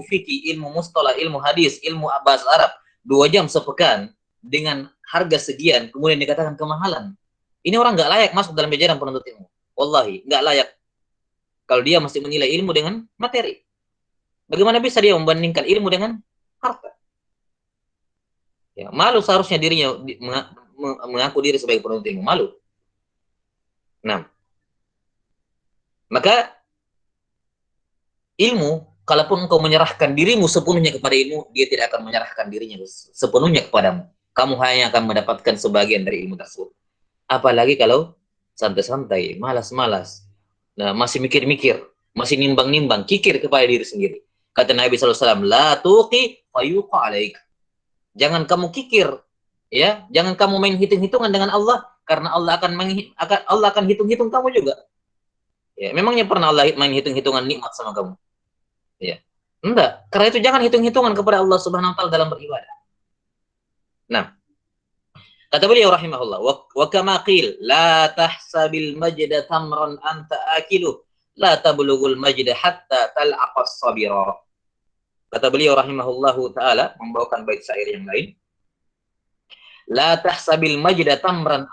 fikih, ilmu mustola, ilmu hadis, ilmu bahasa Arab 2 jam sepekan dengan harga sekian, kemudian dikatakan kemahalan. Ini orang nggak layak masuk dalam jajaran penuntut ilmu. Wallahi, nggak layak. Kalau dia masih menilai ilmu dengan materi. Bagaimana bisa dia membandingkan ilmu dengan harta? Ya, malu seharusnya dirinya mengaku diri sebagai penuntut ilmu. Malu. Nah, maka ilmu, kalaupun engkau menyerahkan dirimu sepenuhnya kepada ilmu, dia tidak akan menyerahkan dirinya sepenuhnya kepadamu. Kamu hanya akan mendapatkan sebagian dari ilmu tersebut. Apalagi kalau santai-santai, malas-malas, nah, masih mikir-mikir, masih nimbang-nimbang, kikir kepada diri sendiri. Kata Nabi SAW, la tuqi fayuqa alaik. Jangan kamu kikir, ya, jangan kamu main hitung-hitungan dengan Allah, karena Allah akan hitung-hitung kamu juga. Ya, memangnya pernah Allah main hitung-hitungan nikmat sama kamu? Ya, enggak. Karena itu jangan hitung-hitungan kepada Allah Subhanahu wa taala dalam beribadah. Nah, kata beliau rahimahullah, wa kama qil la tahsabil majda tamran anta akilu la tablughul majda hatta tal'aqas sabira. Kata beliau rahimahullahu taala membawakan bait syair yang lain. La tahsabil majda tamran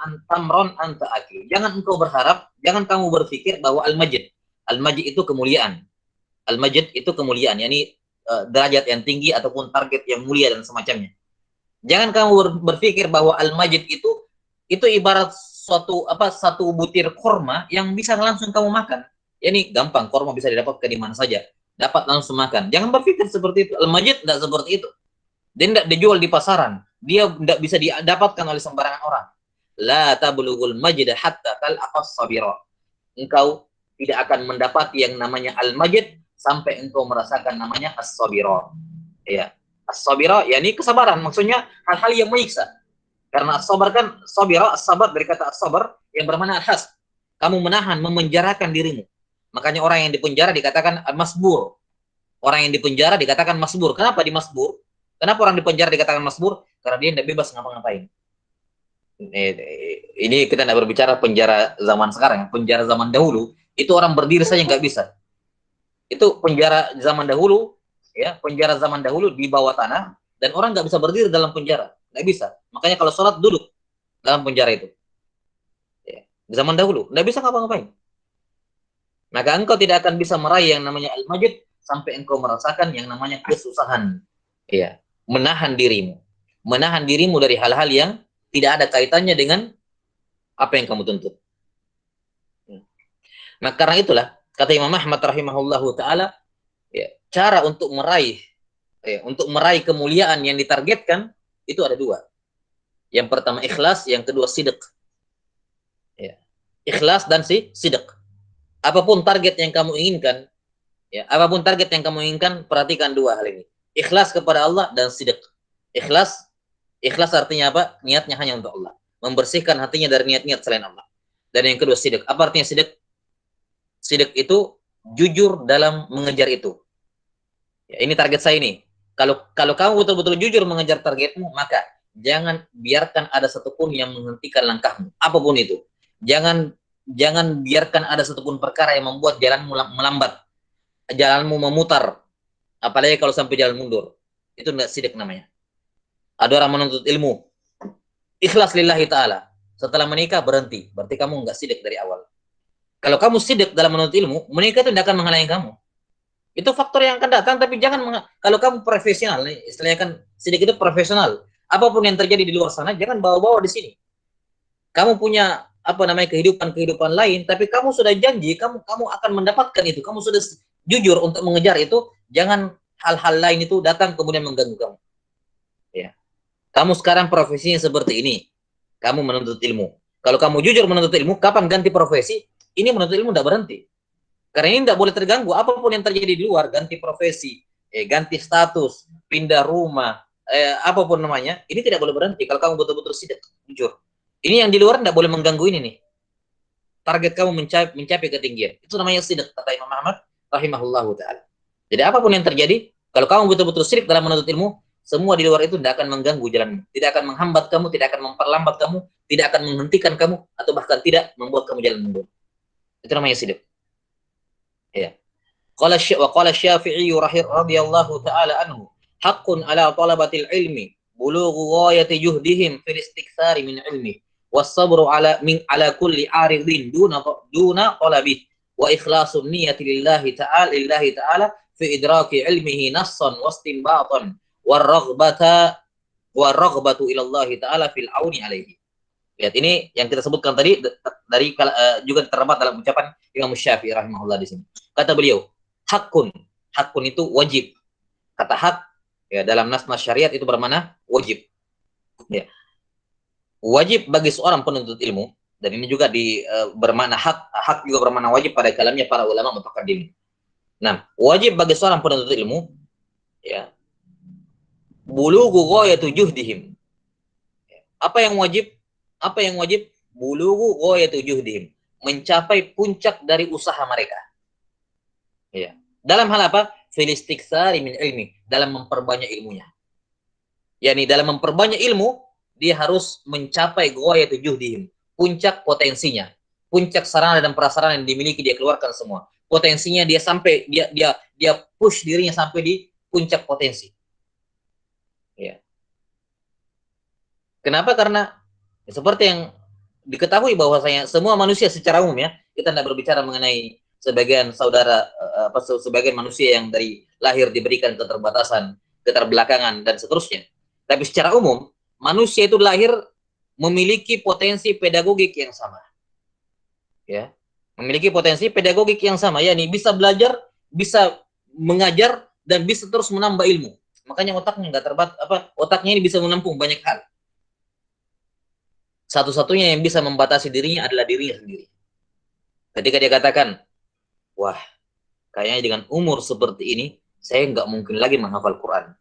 anta akilu. Jangan engkau berharap, jangan kamu berpikir bahwa al-majd itu kemuliaan. Al-majd itu kemuliaan, yakni derajat yang tinggi ataupun target yang mulia dan semacamnya. Jangan kamu berpikir bahwa al-majd itu ibarat satu butir korma yang bisa langsung kamu makan. Ya, ini gampang, korma bisa didapatkan di mana saja, dapat langsung makan. Jangan berpikir seperti itu. Al-majd tidak seperti itu. Dia tidak dijual di pasaran. Dia tidak bisa didapatkan oleh sembarangan orang. La tablughul majda hatta tal'aqas sabira. Engkau tidak akan mendapati yang namanya al-majid sampai engkau merasakan namanya as-sabira. Ya. As-sabira yakni kesabaran, maksudnya hal-hal yang menyiksa. Karena as-sabar kan sabira, as-sabar dari kata as-sabar yang bermakna al-has. Kamu menahan, memenjarakan dirimu. Makanya orang yang dipenjara dikatakan masbur. Orang yang dipenjara dikatakan masbur. Kenapa di masbur? Kenapa orang dipenjara dikatakan masbur? Karena dia tidak bebas ngapa-ngapain. Ini kita tidak berbicara penjara zaman sekarang. Penjara zaman dahulu itu orang berdiri saja nggak bisa. Itu penjara zaman dahulu, ya, penjara zaman dahulu di bawah tanah dan orang nggak bisa berdiri dalam penjara, nggak bisa. Makanya kalau sholat duduk dalam penjara itu. Ya. Di zaman dahulu nggak bisa ngapa-ngapain. Maka engkau tidak akan bisa meraih yang namanya al-majid sampai engkau merasakan yang namanya kesusahan. Ya, menahan dirimu dari hal-hal yang tidak ada kaitannya dengan apa yang kamu tuntut. Nah, karena itulah kata Imam Ahmad rahimahullahu taala, ya, cara untuk meraih kemuliaan yang ditargetkan itu ada dua. Yang pertama ikhlas, yang kedua sidq. Ya. Ikhlas dan sidq. Apapun target yang kamu inginkan, ya, apapun target yang kamu inginkan, perhatikan dua hal ini. Ikhlas kepada Allah dan sidq. Ikhlas artinya apa? Niatnya hanya untuk Allah. Membersihkan hatinya dari niat-niat selain Allah. Dan yang kedua sidq. Apa artinya sidq? Sidq itu jujur dalam mengejar itu. Ya, ini target saya ini. Kalau kamu betul-betul jujur mengejar targetmu, maka jangan biarkan ada satupun yang menghentikan langkahmu, apapun itu. Jangan biarkan ada satupun perkara yang membuat jalanmu melambat, jalanmu memutar. Apalagi kalau sampai jalan mundur. Itu tidak sidq namanya. Ada orang menuntut ilmu, ikhlas lillahi ta'ala. Setelah menikah berhenti, berarti kamu nggak sidq dari awal. Kalau kamu sidq dalam menuntut ilmu, menikah itu tidak akan menghalangi kamu. Itu faktor yang akan datang, tapi jangan kalau kamu profesional, istilahnya kan sidik itu profesional. Apapun yang terjadi di luar sana, jangan bawa-bawa di sini. Kamu punya apa namanya kehidupan lain, tapi kamu sudah janji, kamu akan mendapatkan itu. Kamu sudah jujur untuk mengejar itu. Jangan hal-hal lain itu datang kemudian mengganggu kamu. Ya, kamu sekarang profesinya seperti ini. Kamu menuntut ilmu. Kalau kamu jujur menuntut ilmu, kapan ganti profesi? Ini menuntut ilmu tidak berhenti. Karena ini tidak boleh terganggu. Apapun yang terjadi di luar, ganti profesi, ganti status, pindah rumah, apapun namanya, ini tidak boleh berhenti. Kalau kamu betul-betul sidq, jujur. Ini yang di luar tidak boleh mengganggu ini nih. Target kamu mencapai ketinggian. Itu namanya sidq, kata Imam Ahmad rahimahullahu ta'ala. Jadi apapun yang terjadi, kalau kamu betul-betul sidq dalam menuntut ilmu, semua di luar itu tidak akan mengganggu jalanmu. Tidak akan menghambat kamu, tidak akan memperlambat kamu, tidak akan menghentikan kamu, atau bahkan tidak membuat kamu jalan mundur. Itu namanya sidq. Ya. Qala Syafi'i radhiyallahu ta'ala anhu, haqqun ala talabatil ilmi bulughu ghayati juhdihim fil istiktsari min ilmi was-sabru ala kulli aridin duna talabi wa ikhlasun niyyati lillahi ta'ala fi idraki ilmihi nassan wastinbatan war-raghbatu ila Allah ta'ala fil auni alaihi. Lihat, ini yang kita sebutkan tadi dari juga terdapat dalam ucapan Imam Syafi'i rahimahullah di sini. Kata beliau, hakun itu wajib. Kata hak ya dalam nas-nas syariat itu bermakna wajib. Ya. Wajib bagi seorang penuntut ilmu, dan ini juga bermakna hak juga bermakna wajib pada kalamnya para ulama mutaqaddim. Nah, wajib bagi seorang penuntut ilmu ya bulughu ghayatu juhdihim. Apa yang wajib? Bulughu ghayatu juhdihim, mencapai puncak dari usaha mereka. Ya. Dalam hal apa? Fil istiktsari min ilmi, dalam memperbanyak ilmunya. Yani dalam memperbanyak ilmu, dia harus mencapai ghayatu juhdihim, puncak potensinya, puncak sarana dan prasarana yang dimiliki dia keluarkan semua. Potensinya dia sampai dia push dirinya sampai di puncak potensi. Ya. Kenapa? Karena seperti yang diketahui bahwasanya semua manusia secara umum ya, kita tidak berbicara mengenai sebagian sebagian manusia yang dari lahir diberikan keterbatasan, keterbelakangan dan seterusnya. Tapi secara umum manusia itu lahir memiliki potensi pedagogik yang sama. Ya. Memiliki potensi pedagogik yang sama, yakni bisa belajar, bisa mengajar dan bisa terus menambah ilmu. Makanya otaknya nggak otaknya ini bisa menampung banyak hal. Satu-satunya yang bisa membatasi dirinya adalah dirinya sendiri. Ketika dia katakan, wah, kayaknya dengan umur seperti ini, saya nggak mungkin lagi menghafal Quran.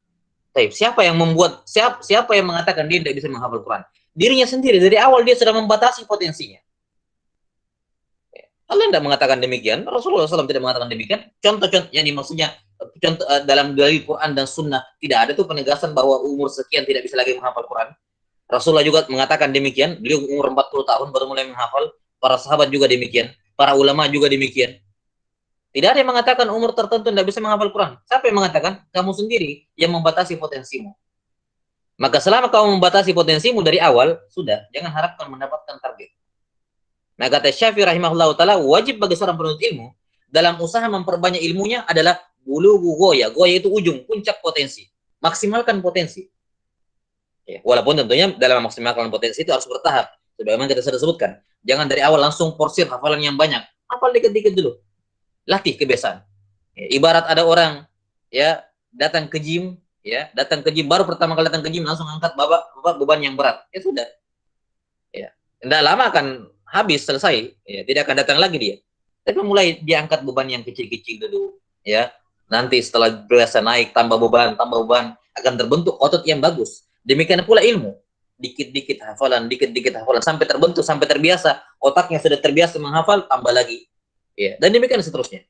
Tapi siapa yang membuat, siapa yang mengatakan dia tidak bisa menghafal Quran? Dirinya sendiri, dari awal dia sudah membatasi potensinya. Allah tidak mengatakan demikian, Rasulullah SAW tidak mengatakan demikian. Contoh-contoh yang maksudnya contoh dalam dalil Quran dan Sunnah tidak ada tuh penegasan bahwa umur sekian tidak bisa lagi menghafal Quran. Rasulullah juga mengatakan demikian. Beliau umur 40 tahun baru mulai menghafal. Para sahabat juga demikian. Para ulama juga demikian. Tidak ada yang mengatakan umur tertentu tidak bisa menghafal Quran. Siapa yang mengatakan? Kamu sendiri yang membatasi potensimu. Maka selama kamu membatasi potensimu dari awal, sudah, jangan harapkan mendapatkan target. Nah, kata Syafi'i rahimahullah ta'ala, wajib bagi seorang penuntut ilmu dalam usaha memperbanyak ilmunya adalah bulughu goya. Goya itu ujung, puncak potensi. Maksimalkan potensi. Ya, walaupun tentunya dalam memaksimalkan potensi itu harus bertahap. Sebagaimana kita sudah sebutkan. Jangan dari awal langsung porsir hafalan yang banyak. Hafal dikit-dikit dulu. Latih kebiasaan. Ya, ibarat ada orang ya datang ke gym, baru pertama kali datang ke gym langsung angkat beban yang berat. Ya sudah. Ya. Tidak lama akan habis selesai, ya, tidak akan datang lagi dia. Tapi mulai diangkat beban yang kecil-kecil dulu, ya. Nanti setelah biasa naik tambah beban akan terbentuk otot yang bagus. Demikian pula ilmu, dikit-dikit hafalan sampai terbentuk sampai terbiasa, otaknya sudah terbiasa menghafal, tambah lagi. Ya, dan demikian seterusnya.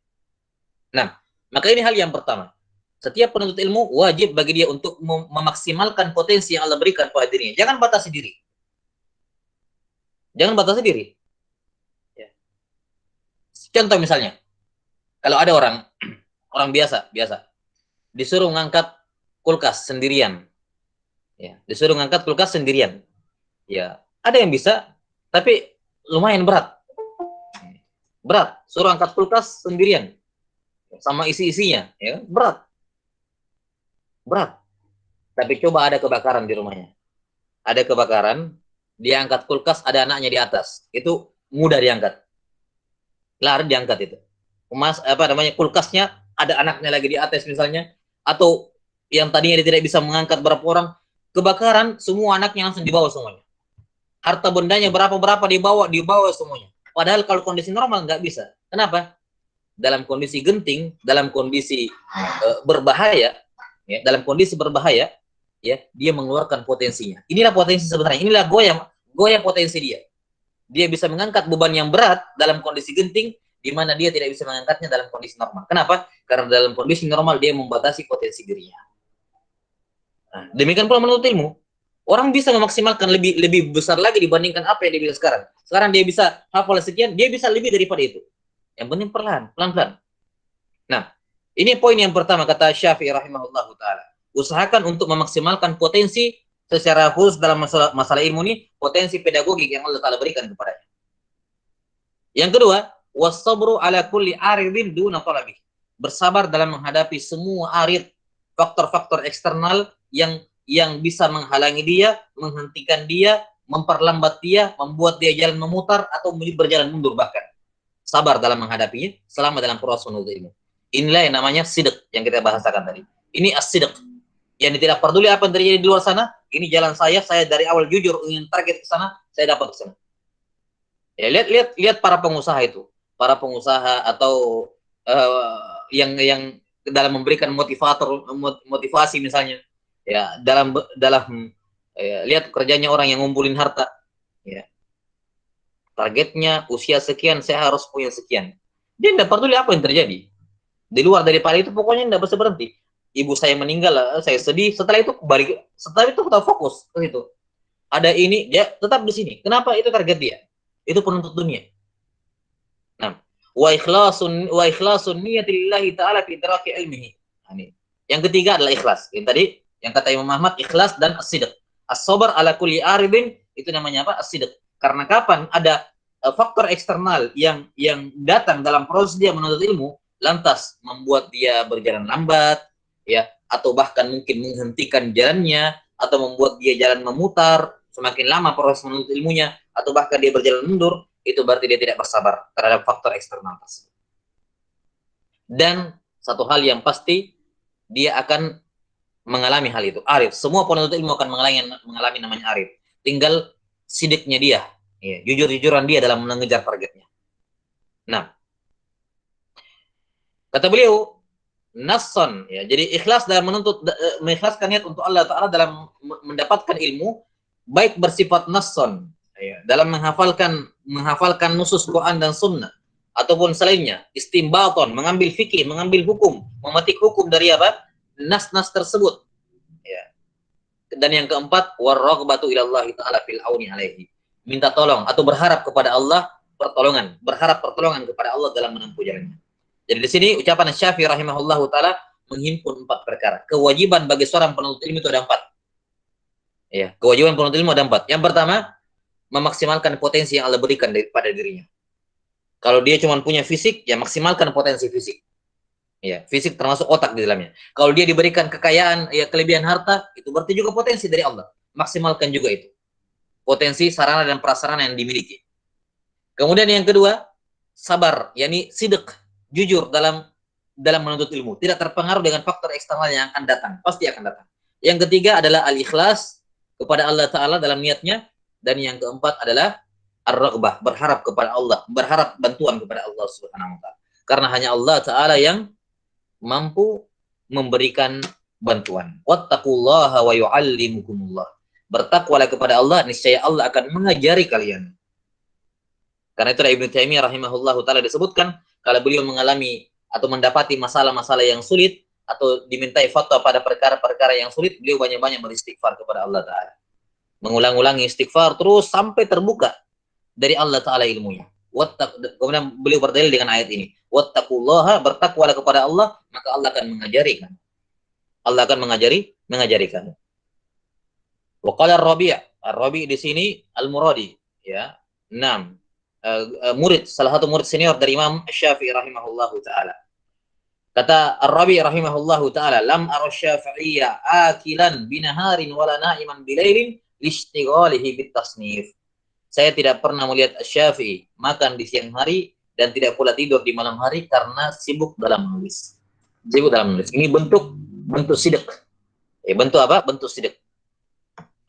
Nah, maka ini hal yang pertama. Setiap penuntut ilmu wajib bagi dia untuk memaksimalkan potensi yang Allah berikan pada dirinya. Jangan batasi diri. Jangan batasi diri. Ya. Contoh misalnya, kalau ada orang biasa, disuruh ngangkat kulkas sendirian, ya, ya, ada yang bisa, tapi lumayan berat, suruh angkat kulkas sendirian, sama isi-isinya, ya, berat. Tapi coba ada kebakaran di rumahnya, dia angkat kulkas, ada anaknya di atas, itu mudah diangkat. Lari diangkat itu. Kulkasnya ada anaknya lagi di atas misalnya, atau yang tadinya dia tidak bisa mengangkat berapa orang, kebakaran semua anaknya langsung dibawa semuanya. Harta bendanya berapa dibawa semuanya. Padahal kalau kondisi normal nggak bisa. Kenapa? Dalam kondisi genting, dalam kondisi berbahaya, ya, dia mengeluarkan potensinya. Inilah potensi sebenarnya. Inilah goyah potensi dia. Dia bisa mengangkat beban yang berat dalam kondisi genting, di mana dia tidak bisa mengangkatnya dalam kondisi normal. Kenapa? Karena dalam kondisi normal dia membatasi potensi dirinya. Nah, demikian pula menuntut ilmu. Orang bisa memaksimalkan lebih besar lagi dibandingkan apa yang dia bisa sekarang. Sekarang dia bisa hafal sekian, dia bisa lebih daripada itu. Yang penting pelan-pelan. Nah, ini poin yang pertama kata Syafi'i rahimahullah ta'ala. Usahakan untuk memaksimalkan potensi secara khusus dalam masalah ilmu ini, potensi pedagogik yang Allah Ta'ala berikan kepadanya. Yang kedua, wasabru ala kulli aridin duna talabi. Bersabar dalam menghadapi semua arid, faktor-faktor eksternal yang bisa menghalangi dia, menghentikan dia, memperlambat dia, membuat dia jalan memutar atau berjalan mundur bahkan. Sabar dalam menghadapinya selama dalam proses menuntut ilmu. Inilah yang namanya sidq yang kita bahasakan tadi. Ini as-sidq. Yang tidak peduli apa yang terjadi di luar sana, ini jalan saya dari awal jujur ingin target ke sana, saya dapat ke sana. Ya, lihat para pengusaha itu, atau yang dalam memberikan motivasi misalnya, ya, dalam lihat kerjanya orang yang ngumpulin harta, ya, targetnya usia sekian saya harus punya sekian, dia tidak peduli apa yang terjadi di luar daripada itu, pokoknya tidak bisa berhenti. Ibu saya meninggal, saya sedih, setelah itu kita fokus ke situ. Ada ini, dia tetap di sini. Kenapa? Itu target dia. Itu penuntut dunia. Nah, wa ikhlasun niyatillahi ta'ala fi idraki ilmihi. Yang ketiga adalah ikhlas. Yang tadi yang kata Imam Ahmad, ikhlas dan as-sidq. As-sabar ala kulli aribin, itu namanya apa? As-sidq. Karena kapan ada faktor eksternal yang datang dalam proses dia menuntut ilmu, lantas membuat dia berjalan lambat, ya, atau bahkan mungkin menghentikan jalannya, atau membuat dia jalan memutar, semakin lama proses menuntut ilmunya, atau bahkan dia berjalan mundur, itu berarti dia tidak bersabar terhadap faktor eksternal tersebut. Dan satu hal yang pasti, dia akan mengalami hal itu. Arif, semua penuntut ilmu akan mengalami namanya arif. Tinggal sidiknya dia, ya, jujur-jujuran dia dalam mengejar targetnya. Nah, Kata beliau, nasson, ya. Jadi ikhlas dalam mengikhlaskan niat untuk Allah Ta'ala dalam mendapatkan ilmu, baik bersifat nasson, ya, dalam menghafalkan nusus Quran dan Sunnah, ataupun selainnya, istimbaton, mengambil fikih, mengambil hukum, memetik hukum dari apa? Nas-nas tersebut. Ya. Dan yang keempat, warraghbatu ilallahi ta'ala fil auni alaihi. Minta tolong atau berharap kepada Allah pertolongan, berharap pertolongan kepada Allah dalam menempuh jalannya. Jadi di sini ucapan Syafi'i rahimahullahu taala menghimpun 4 perkara. Kewajiban bagi seorang penuntut ilmu itu ada 4. Ya, kewajiban penuntut ilmu ada 4. Yang pertama, memaksimalkan potensi yang Allah berikan pada dirinya. Kalau dia cuma punya fisik, ya maksimalkan potensi fisik. Ya, fisik termasuk otak di dalamnya. Kalau dia diberikan kekayaan, ya kelebihan harta, itu berarti juga potensi dari Allah. Maksimalkan juga itu. Potensi sarana dan prasarana yang dimiliki. Kemudian yang kedua, sabar, yakni sidq, jujur dalam menuntut ilmu, tidak terpengaruh dengan faktor eksternal yang akan datang, pasti akan datang. Yang ketiga adalah al-ikhlas kepada Allah Ta'ala dalam niatnya, dan yang keempat adalah ar-raghbah, berharap kepada Allah, berharap bantuan kepada Allah Subhanahu wa Ta'ala. Karena hanya Allah Ta'ala yang mampu memberikan bantuan. Wattaqullaha wa yu'allimukumullah. Bertakwalah kepada Allah, niscaya Allah akan mengajari kalian. Karena itu Ibnu Taimiyah rahimahullahu taala disebutkan, kalau beliau mengalami atau mendapati masalah-masalah yang sulit atau dimintai fatwa pada perkara-perkara yang sulit, beliau banyak-banyak beristighfar kepada Allah Ta'ala. Mengulang-ulangi istighfar terus sampai terbuka dari Allah Ta'ala ilmunya. Kemudian beliau berdalil dengan ayat ini. Wattaqullaha, bertakwalah kepada Allah, maka Allah akan mengajari kamu. Allah akan mengajari kamu. Wa qala Ar-Rabi'. Ar-Rabi' di sini Al-Muradi, ya. 6. Murid, salah satu murid senior dari Imam Syafi'i rahimahullahu ta'ala. Kata Ar-Rabi rahimahullahu ta'ala, lam ara Syafi'iyya akilan binaharin wala na'iman bilailin lishtighalihi bitasnif. Saya tidak pernah melihat Syafi'i makan di siang hari dan tidak pula tidur di malam hari karena sibuk dalam menulis. Sibuk dalam menulis. Ini bentuk sidq. Bentuk apa? Bentuk sidq.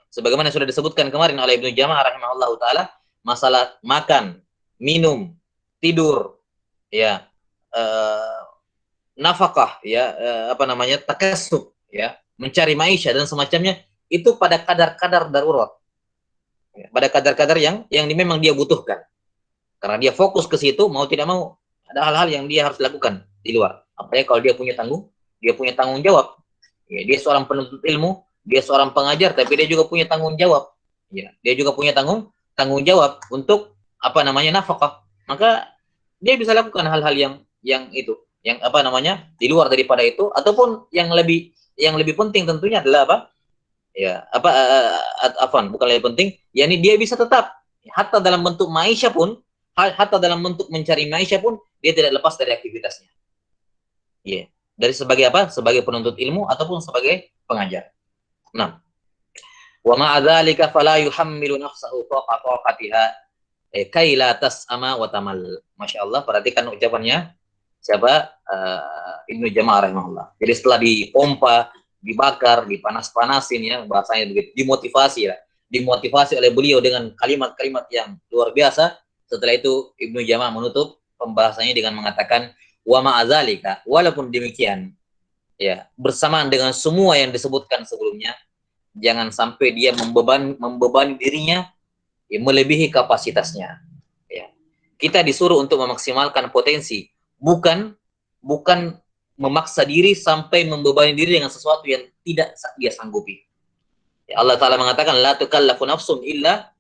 Sebagaimana sudah disebutkan kemarin oleh Ibnu Jama'ah rahimahullahu ta'ala, masalah makan, minum, tidur, ya, nafkah, ya, takasub, ya, mencari maisha dan semacamnya, itu pada kadar-kadar darurat, ya, pada kadar-kadar yang memang dia butuhkan, karena dia fokus ke situ, mau tidak mau ada hal-hal yang dia harus lakukan di luar. Apalagi kalau dia punya tanggung jawab, ya, dia seorang penuntut ilmu, dia seorang pengajar, tapi dia juga punya tanggung jawab, ya, dia juga punya tanggung jawab untuk nafkah, maka dia bisa lakukan hal-hal yang itu, yang di luar daripada itu, ataupun yang lebih penting tentunya adalah bukan lebih penting, yakni dia bisa tetap hatta dalam bentuk maisha pun, hatta dalam bentuk mencari maisha pun, dia tidak lepas dari aktivitasnya, ya, dari sebagai penuntut ilmu ataupun sebagai pengajar. Nah, wa ma'adzalika fala yuhammilu nafsahu taqatiha kai la tas'ama wa tamal. Masya Allah, perhatikan ucapannya siapa? Ibnu Jama'ah rahimahullah. Jadi setelah dipompa, dibakar, dipanas-panasin, ya, bahasanya begitu, dimotivasi oleh beliau dengan kalimat-kalimat yang luar biasa. Setelah itu Ibnu Jama'ah menutup pembahasannya dengan mengatakan, wa ma'adzalika, walaupun demikian, ya, bersamaan dengan semua yang disebutkan sebelumnya, jangan sampai dia membebani dirinya, ya, melebihi kapasitasnya. Ya. Kita disuruh untuk memaksimalkan potensi, bukan memaksa diri sampai membebani diri dengan sesuatu yang tidak dia sanggupi. Ya, Allah Ta'ala mengatakan, la tukallafu nafsun illa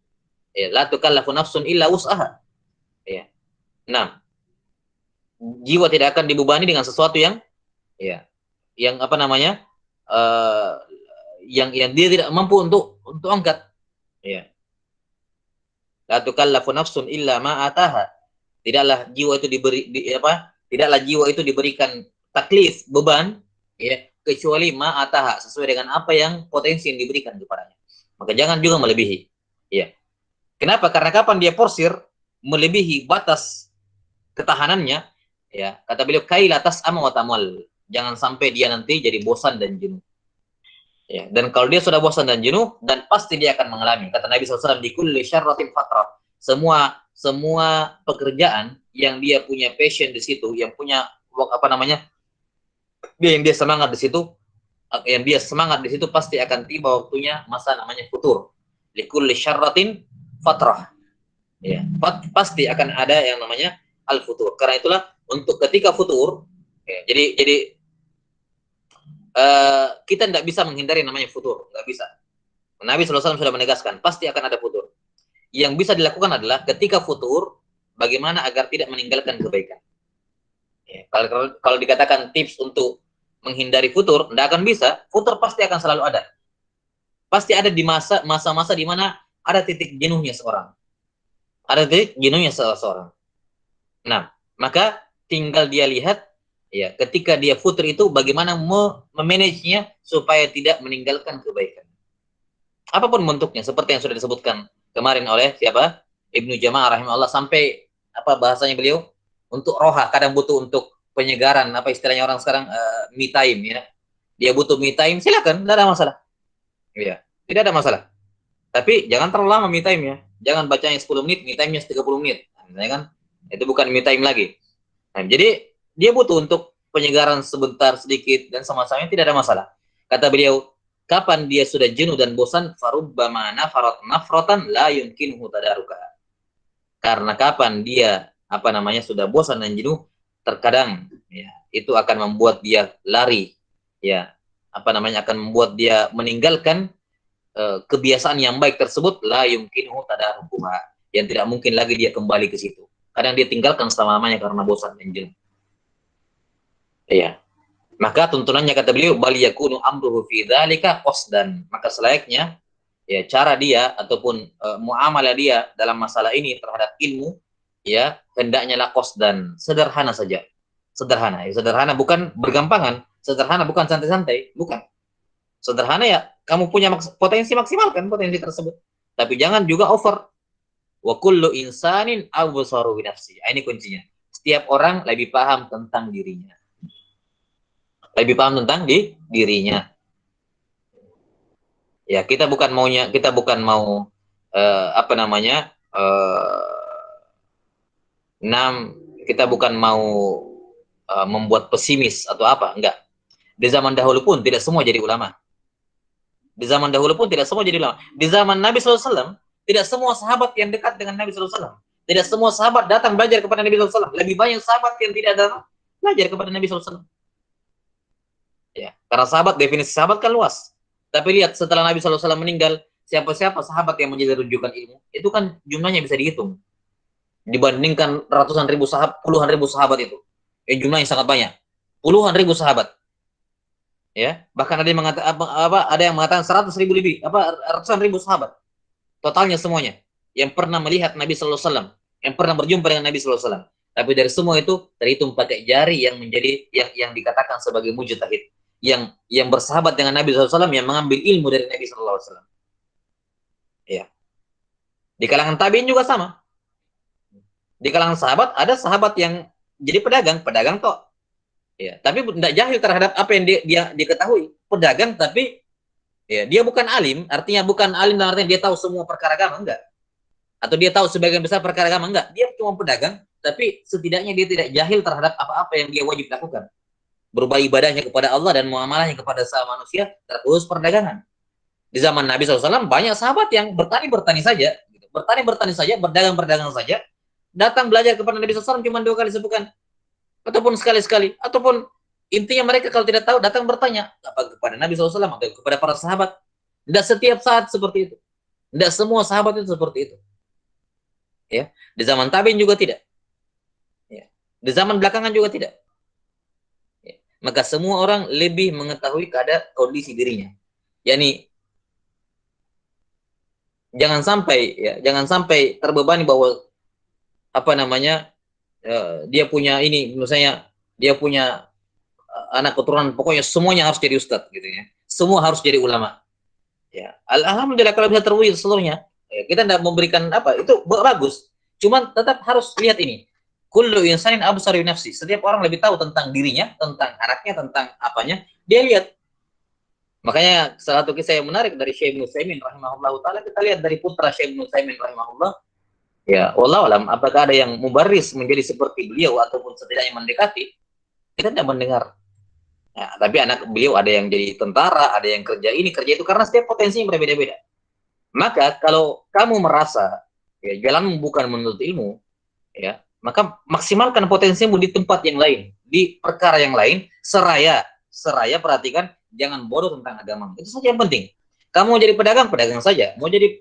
wus'aha. Ya. Nah, jiwa tidak akan dibebani dengan sesuatu yang yang dia tidak mampu untuk angkat. Ya. La tukallafu nafsun illa ma ataha. Tidaklah jiwa itu diberikan taklif, beban, ya, kecuali ma ataha, sesuai dengan apa yang potensi yang diberikan kepadanya. Maka jangan juga melebihi. Ya. Kenapa? Karena kapan dia porsir melebihi batas ketahanannya, ya, kata beliau, kaila tas'ama wa tamal. Jangan sampai dia nanti jadi bosan dan jenuh. Ya, dan kalau dia sudah bosan dan jenuh, dan pasti dia akan mengalami, kata Nabi SAW, di kulli syarratin fatrah, semua pekerjaan yang dia punya passion di situ, yang punya apa namanya, dia semangat di situ, yang dia semangat di situ pasti akan tiba waktunya masa namanya futur. Likulli syarratin fatrah. Ya, pasti akan ada yang namanya al futur. Karena itulah untuk ketika futur, ya, jadi kita tidak bisa menghindari namanya futur, nggak bisa. Nabi SAW sudah menegaskan pasti akan ada futur. Yang bisa dilakukan adalah ketika futur, bagaimana agar tidak meninggalkan kebaikan. Ya, kalau dikatakan tips untuk menghindari futur, tidak akan bisa. Futur pasti akan selalu ada. Pasti ada di masa-masa di mana ada titik jenuhnya seorang. Ada titik jenuhnya seseorang. Nah, maka tinggal dia lihat ya ketika dia futur itu bagaimana memanagenya supaya tidak meninggalkan kebaikan. Apapun bentuknya, seperti yang sudah disebutkan kemarin oleh siapa? Ibnu Jamaah rahimahullah, sampai apa bahasanya beliau? Untuk roha, kadang butuh untuk penyegaran, apa istilahnya orang sekarang, me time ya. Dia butuh me time, silakan, tidak ada masalah. Iya, tidak ada masalah. Tapi jangan terlalu lama me time ya. Jangan bacanya 10 menit, me time-nya 30 menit. Nah, kan? Itu bukan me time lagi. Nah, jadi dia butuh untuk penyegaran sebentar sedikit dan sama-sama tidak ada masalah. Kata beliau, kapan dia sudah jenuh dan bosan, farubbama nafarat nafratan la yumkinuhu tadaruka. Karena kapan dia apa namanya sudah bosan dan jenuh, terkadang ya, itu akan membuat dia lari, ya apa namanya akan membuat dia meninggalkan kebiasaan yang baik tersebut, la yumkinuhu tadaruka, yang tidak mungkin lagi dia kembali ke situ. Kadang dia tinggalkan selama-lamanya karena bosan dan jenuh. Iya. Maka tuntunannya kata beliau, bal yakunu amruhu fi dzalika qasdan. Maka selayaknya ya cara dia ataupun muamalah dia dalam masalah ini terhadap ilmu ya hendaknya lah qasdan, sederhana saja. Sederhana, ya sederhana bukan bergampangan, sederhana bukan santai-santai, bukan. Sederhana ya kamu punya potensi, maksimalkan potensi tersebut. Tapi jangan juga over. Wa kullu insanin absaru bi nafsi. Ini kuncinya. Setiap orang lebih paham tentang dirinya. Lebih paham tentang dirinya. Ya, kita bukan mau apa namanya? Kita bukan mau membuat pesimis atau apa, enggak. Di zaman dahulu pun tidak semua jadi ulama. Di zaman dahulu pun tidak semua jadi ulama. Di zaman Nabi SAW, tidak semua sahabat yang dekat dengan Nabi SAW. Tidak semua sahabat datang belajar kepada Nabi SAW. Lebih banyak sahabat yang tidak datang belajar kepada Nabi SAW. Ya, karena sahabat, definisi sahabat kan luas. Tapi lihat setelah Nabi SAW meninggal, siapa-siapa sahabat yang menjadi rujukan ilmu, itu kan jumlahnya bisa dihitung. Dibandingkan ratusan ribu sahabat, puluhan ribu sahabat itu. Jumlahnya sangat banyak. Puluhan ribu sahabat. Ya, bahkan ada yang mengatakan ada yang mengatakan 100.000 lebih, ratusan ribu sahabat. Totalnya semuanya yang pernah melihat Nabi SAW, yang pernah berjumpa dengan Nabi SAW. Tapi dari semua itu terhitung pakai jari yang menjadi yang dikatakan sebagai mujtahid. Yang bersahabat dengan Nabi SAW, yang mengambil ilmu dari Nabi SAW. Ya. Di kalangan tabiin juga sama. Di kalangan sahabat ada sahabat yang jadi pedagang toh. Ya, tapi tidak jahil terhadap apa yang dia diketahui. Pedagang tapi ya, dia bukan alim, artinya bukan alim dan artinya dia tahu semua perkara agama, enggak. Atau dia tahu sebagian besar perkara agama, enggak. Dia cuma pedagang, tapi setidaknya dia tidak jahil terhadap apa-apa yang dia wajib lakukan. Berubah ibadahnya kepada Allah dan muamalahnya kepada sama manusia terkhusus perdagangan. Di zaman Nabi SAW banyak sahabat yang bertani saja, bertani saja, berdagang saja, datang belajar kepada Nabi SAW cuma 2 kali sepekan, ataupun sekali-sekali, ataupun intinya mereka kalau tidak tahu datang bertanya apa kepada Nabi SAW atau kepada para sahabat. Tidak setiap saat seperti itu. Tidak semua sahabat itu seperti itu. Ya, di zaman tabi'in juga tidak. Ya. Di zaman belakangan juga tidak. Maka semua orang lebih mengetahui keadaan kondisi dirinya. Yani jangan sampai terbebani bahwa apa namanya dia punya ini, misalnya dia punya anak keturunan, pokoknya semuanya harus jadi ustadz gitu ya. Semua harus jadi ulama. Ya, alhamdulillah kalau bisa terwujud seluruhnya. Ya, kita tidak memberikan apa itu bagus. Cuman tetap harus lihat ini. Kullu insanin absaru nafsi. Setiap orang lebih tahu tentang dirinya, tentang anaknya, tentang apanya. Dia lihat. Makanya salah satu kisah yang menarik dari Syekh Ibnu Utsaimin rahimahullah taala, kita lihat dari putra Syekh Ibnu Utsaimin rahimahullah. Ya, wallahu alam apakah ada yang mubarris menjadi seperti beliau ataupun setidaknya mendekati. kita tidak mendengar. Ya, tapi anak beliau ada yang jadi tentara, ada yang kerja ini, kerja itu, karena setiap potensinya berbeda-beda. Maka kalau kamu merasa ya, jalanmu bukan menuntut ilmu, ya, maka maksimalkan potensimu di tempat yang lain, di perkara yang lain, seraya perhatikan, jangan bodoh tentang agama. Itu saja yang penting. Kamu mau jadi pedagang, pedagang saja. Mau jadi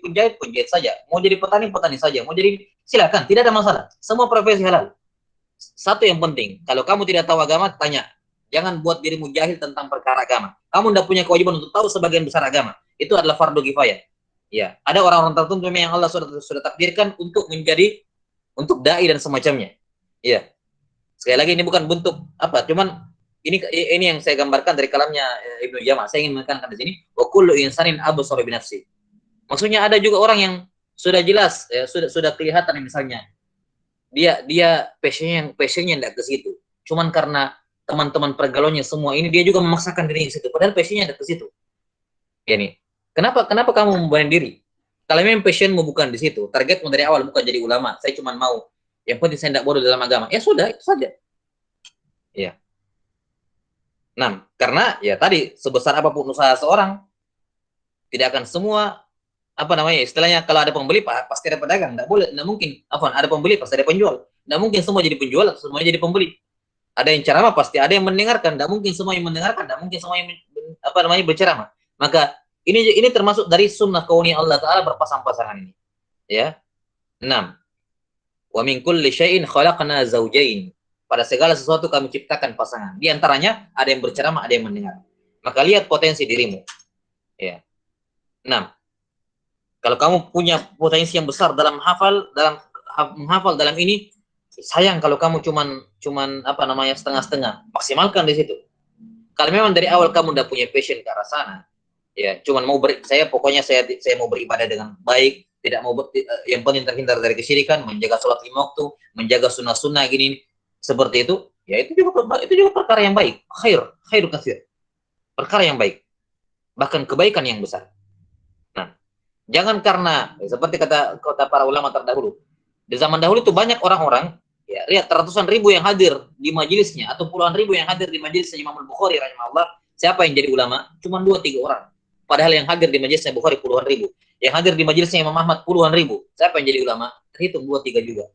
penjahit, penjahit saja. Mau jadi petani, petani saja. Mau jadi, silakan, tidak ada masalah. Semua profesi halal. Satu yang penting, kalau kamu tidak tahu agama, tanya. Jangan buat dirimu jahil tentang perkara agama. Kamu tidak punya kewajiban untuk tahu sebagian besar agama. Itu adalah fardu kifayah. Ya, ada orang-orang tertentu memang yang Allah sudah takdirkan untuk menjadi, untuk dai dan semacamnya. Iya. Sekali lagi ini bukan bentuk apa, cuman ini yang saya gambarkan dari kalamnya Ibnu Jama. Saya ingin menekankan di sini, wa kullu insanin absara binafsi. Maksudnya ada juga orang yang sudah jelas ya, sudah kelihatan misalnya dia passionnya tidak ke situ. Cuman karena teman-teman pergaulannya semua ini, dia juga memaksakan dirinya ke situ. Padahal passionnya tidak ke situ. Ya nih. Kenapa kamu membayar diri? Kalau memang passionmu bukan di situ, targetmu dari awal bukan jadi ulama, saya cuma mau yang penting saya tidak bodoh dalam agama. Ya sudah, itu saja. Ya. Nah, karena ya tadi sebesar apapun usaha seorang, tidak akan semua apa namanya istilahnya, kalau ada pembeli pasti ada pedagang, tidak boleh, tidak mungkin. Ada pembeli pasti ada penjual. Tidak mungkin semua jadi penjual, semuanya jadi pembeli. Ada yang ceramah pasti ada yang mendengarkan, tidak mungkin semua yang mendengarkan, tidak mungkin semua yang apa namanya berceramah. Maka ini termasuk dari sunnah kauni Allah Taala berpasang-pasangan ini. Ya. 6. Wa min kulli syai'in khalaqna zawjain. Pada segala sesuatu kami ciptakan pasangan. Di antaranya ada yang berceramah, ada yang mendengar. Maka lihat potensi dirimu. Ya. 6. Kalau kamu punya potensi yang besar dalam menghafal dalam ini, sayang kalau kamu cuman apa namanya setengah-setengah. Maksimalkan di situ. Kalau memang dari awal kamu udah punya passion ke arah sana, ya cuman mau saya mau beribadah dengan baik, tidak mau yang penting terhindar dari kesyirikan, menjaga sholat 5 waktu, menjaga sunnah-sunnah gini, seperti itu, ya itu juga perkara yang baik, khair katsir, perkara yang baik, bahkan kebaikan yang besar. Nah, jangan karena seperti kata para ulama terdahulu, di zaman dahulu itu banyak orang-orang, ya lihat ratusan ribu yang hadir di majelisnya atau puluhan ribu yang hadir di majelisnya Imam Al-Bukhari rahimahullah. Siapa yang jadi ulama? Cuma 2-3 orang. Padahal yang hadir di majelisnya Bukhari puluhan ribu. Yang hadir di majelisnya Imam Ahmad puluhan ribu. Siapa yang jadi ulama? Hitung 2-3 juga.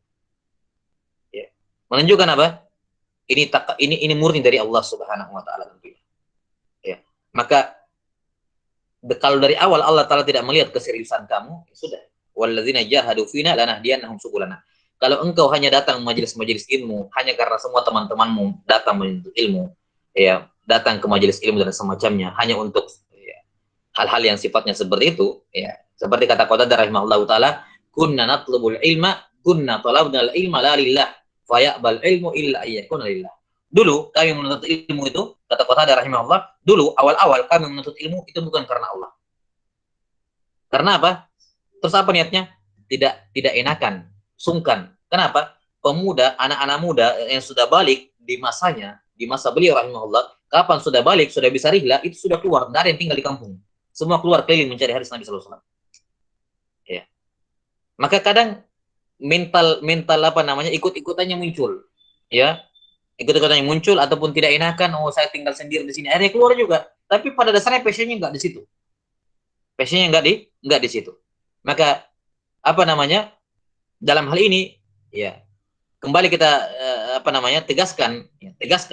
Ya. Menunjukkan apa? Ini murni dari Allah Subhanahu wa taala tentunya. Ya. Maka kalau dari awal Allah Taala tidak melihat keseriusan kamu, ya sudah. Walladzina jahadu fina lanahdiyannahum subulana. Kalau engkau hanya datang majelis-majelis ilmu hanya karena semua teman-temanmu datang menuntut ilmu, ya, datang ke majelis ilmu dan semacamnya hanya untuk ya, hal-hal yang sifatnya seperti itu, ya. Seperti kata Qatadah rahimahullahu taala, kunna natlubul ilma, kunna talabnal ilma la lillah, fayaqbal ilmu illa ayyakuna lillah. Dulu kami menuntut ilmu itu, kata Qatadah rahimahullah, dulu awal-awal kami menuntut ilmu itu bukan karena Allah. Karena apa? Terus apa niatnya? Tidak enakan, sungkan. Kenapa? Pemuda, anak-anak muda yang sudah balik di masanya, di masa beliau rahimahullah, kapan sudah balik, sudah bisa rihlah, itu sudah keluar, tidak ada yang tinggal di kampung. Semua keluar keliling mencari hadis Nabi sallallahu alaihi wasallam. Ya. Maka kadang mental apa namanya ikut-ikutannya muncul. Ya. Ikut-ikutannya muncul ataupun tidak enakan, oh saya tinggal sendiri di sini. Akhirnya keluar juga. Tapi pada dasarnya passionnya nggak di situ. Passionnya nggak di situ. Maka apa namanya dalam hal ini ya kembali kita apa namanya tegaskan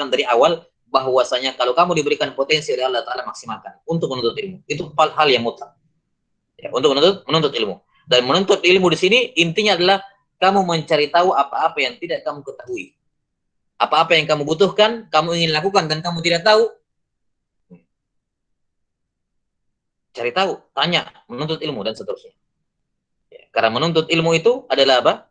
dari awal bahwasanya kalau kamu diberikan potensi oleh Allah Taala, maksimalkan untuk menuntut ilmu. Itu hal yang mutlak. Ya, untuk menuntut ilmu. Dan menuntut ilmu di sini intinya adalah kamu mencari tahu apa-apa yang tidak kamu ketahui. Apa-apa yang kamu butuhkan, kamu ingin lakukan dan kamu tidak tahu, cari tahu, tanya, menuntut ilmu dan seterusnya. Ya, karena menuntut ilmu itu adalah apa?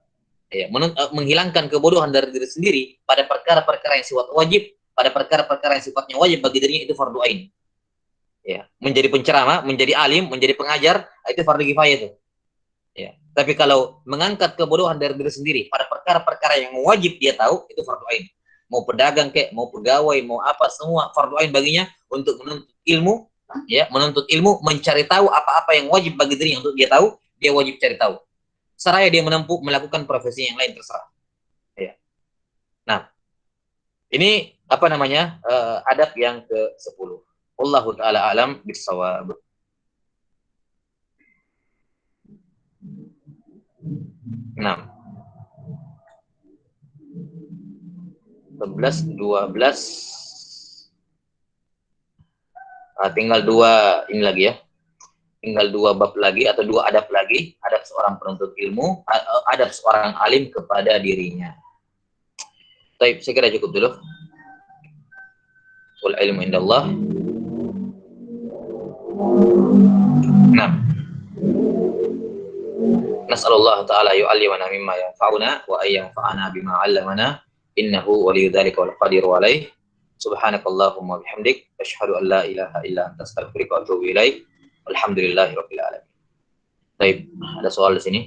Ya, menghilangkan kebodohan dari diri sendiri pada perkara-perkara yang sifat wajib, pada perkara-perkara yang sifatnya wajib bagi dirinya itu fardu ain. Ya, menjadi penceramah, menjadi alim, menjadi pengajar, itu fardu kifayah itu. Ya. Tapi kalau mengangkat kebodohan dari diri sendiri pada perkara-perkara yang wajib dia tahu, itu fardu ain. Mau pedagang kek, mau pegawai, mau apa, semua fardu ain baginya untuk menuntut ilmu, ya, menuntut ilmu, mencari tahu apa-apa yang wajib bagi dirinya untuk dia tahu, dia wajib cari tahu. Seraya dia melakukan profesi yang lain terserah. Ya. Nah, Ini apa namanya? Adab yang ke-10. Wallahu taala alam bissawab. Enam, 11, 12. Tinggal dua ini lagi ya. Tinggal dua bab lagi atau dua adab lagi. Adab seorang penuntut ilmu, adab seorang alim kepada dirinya. Baik, saya kira cukup dulu. Wal ilmu indallah. Nah, nas'alullah ta'ala yu'allimana mimma yanfa'una wa ayyanfa'ana bima 'allamana innahu waliyyu dzalika wal qadiru 'alaih. Subhanakallahumma bihamdik asyhadu an la ilaha illa anta astaghfiruka wa atubu ilaik. Alhamdulillahirabbil alamin. Baik, ada soal di sini?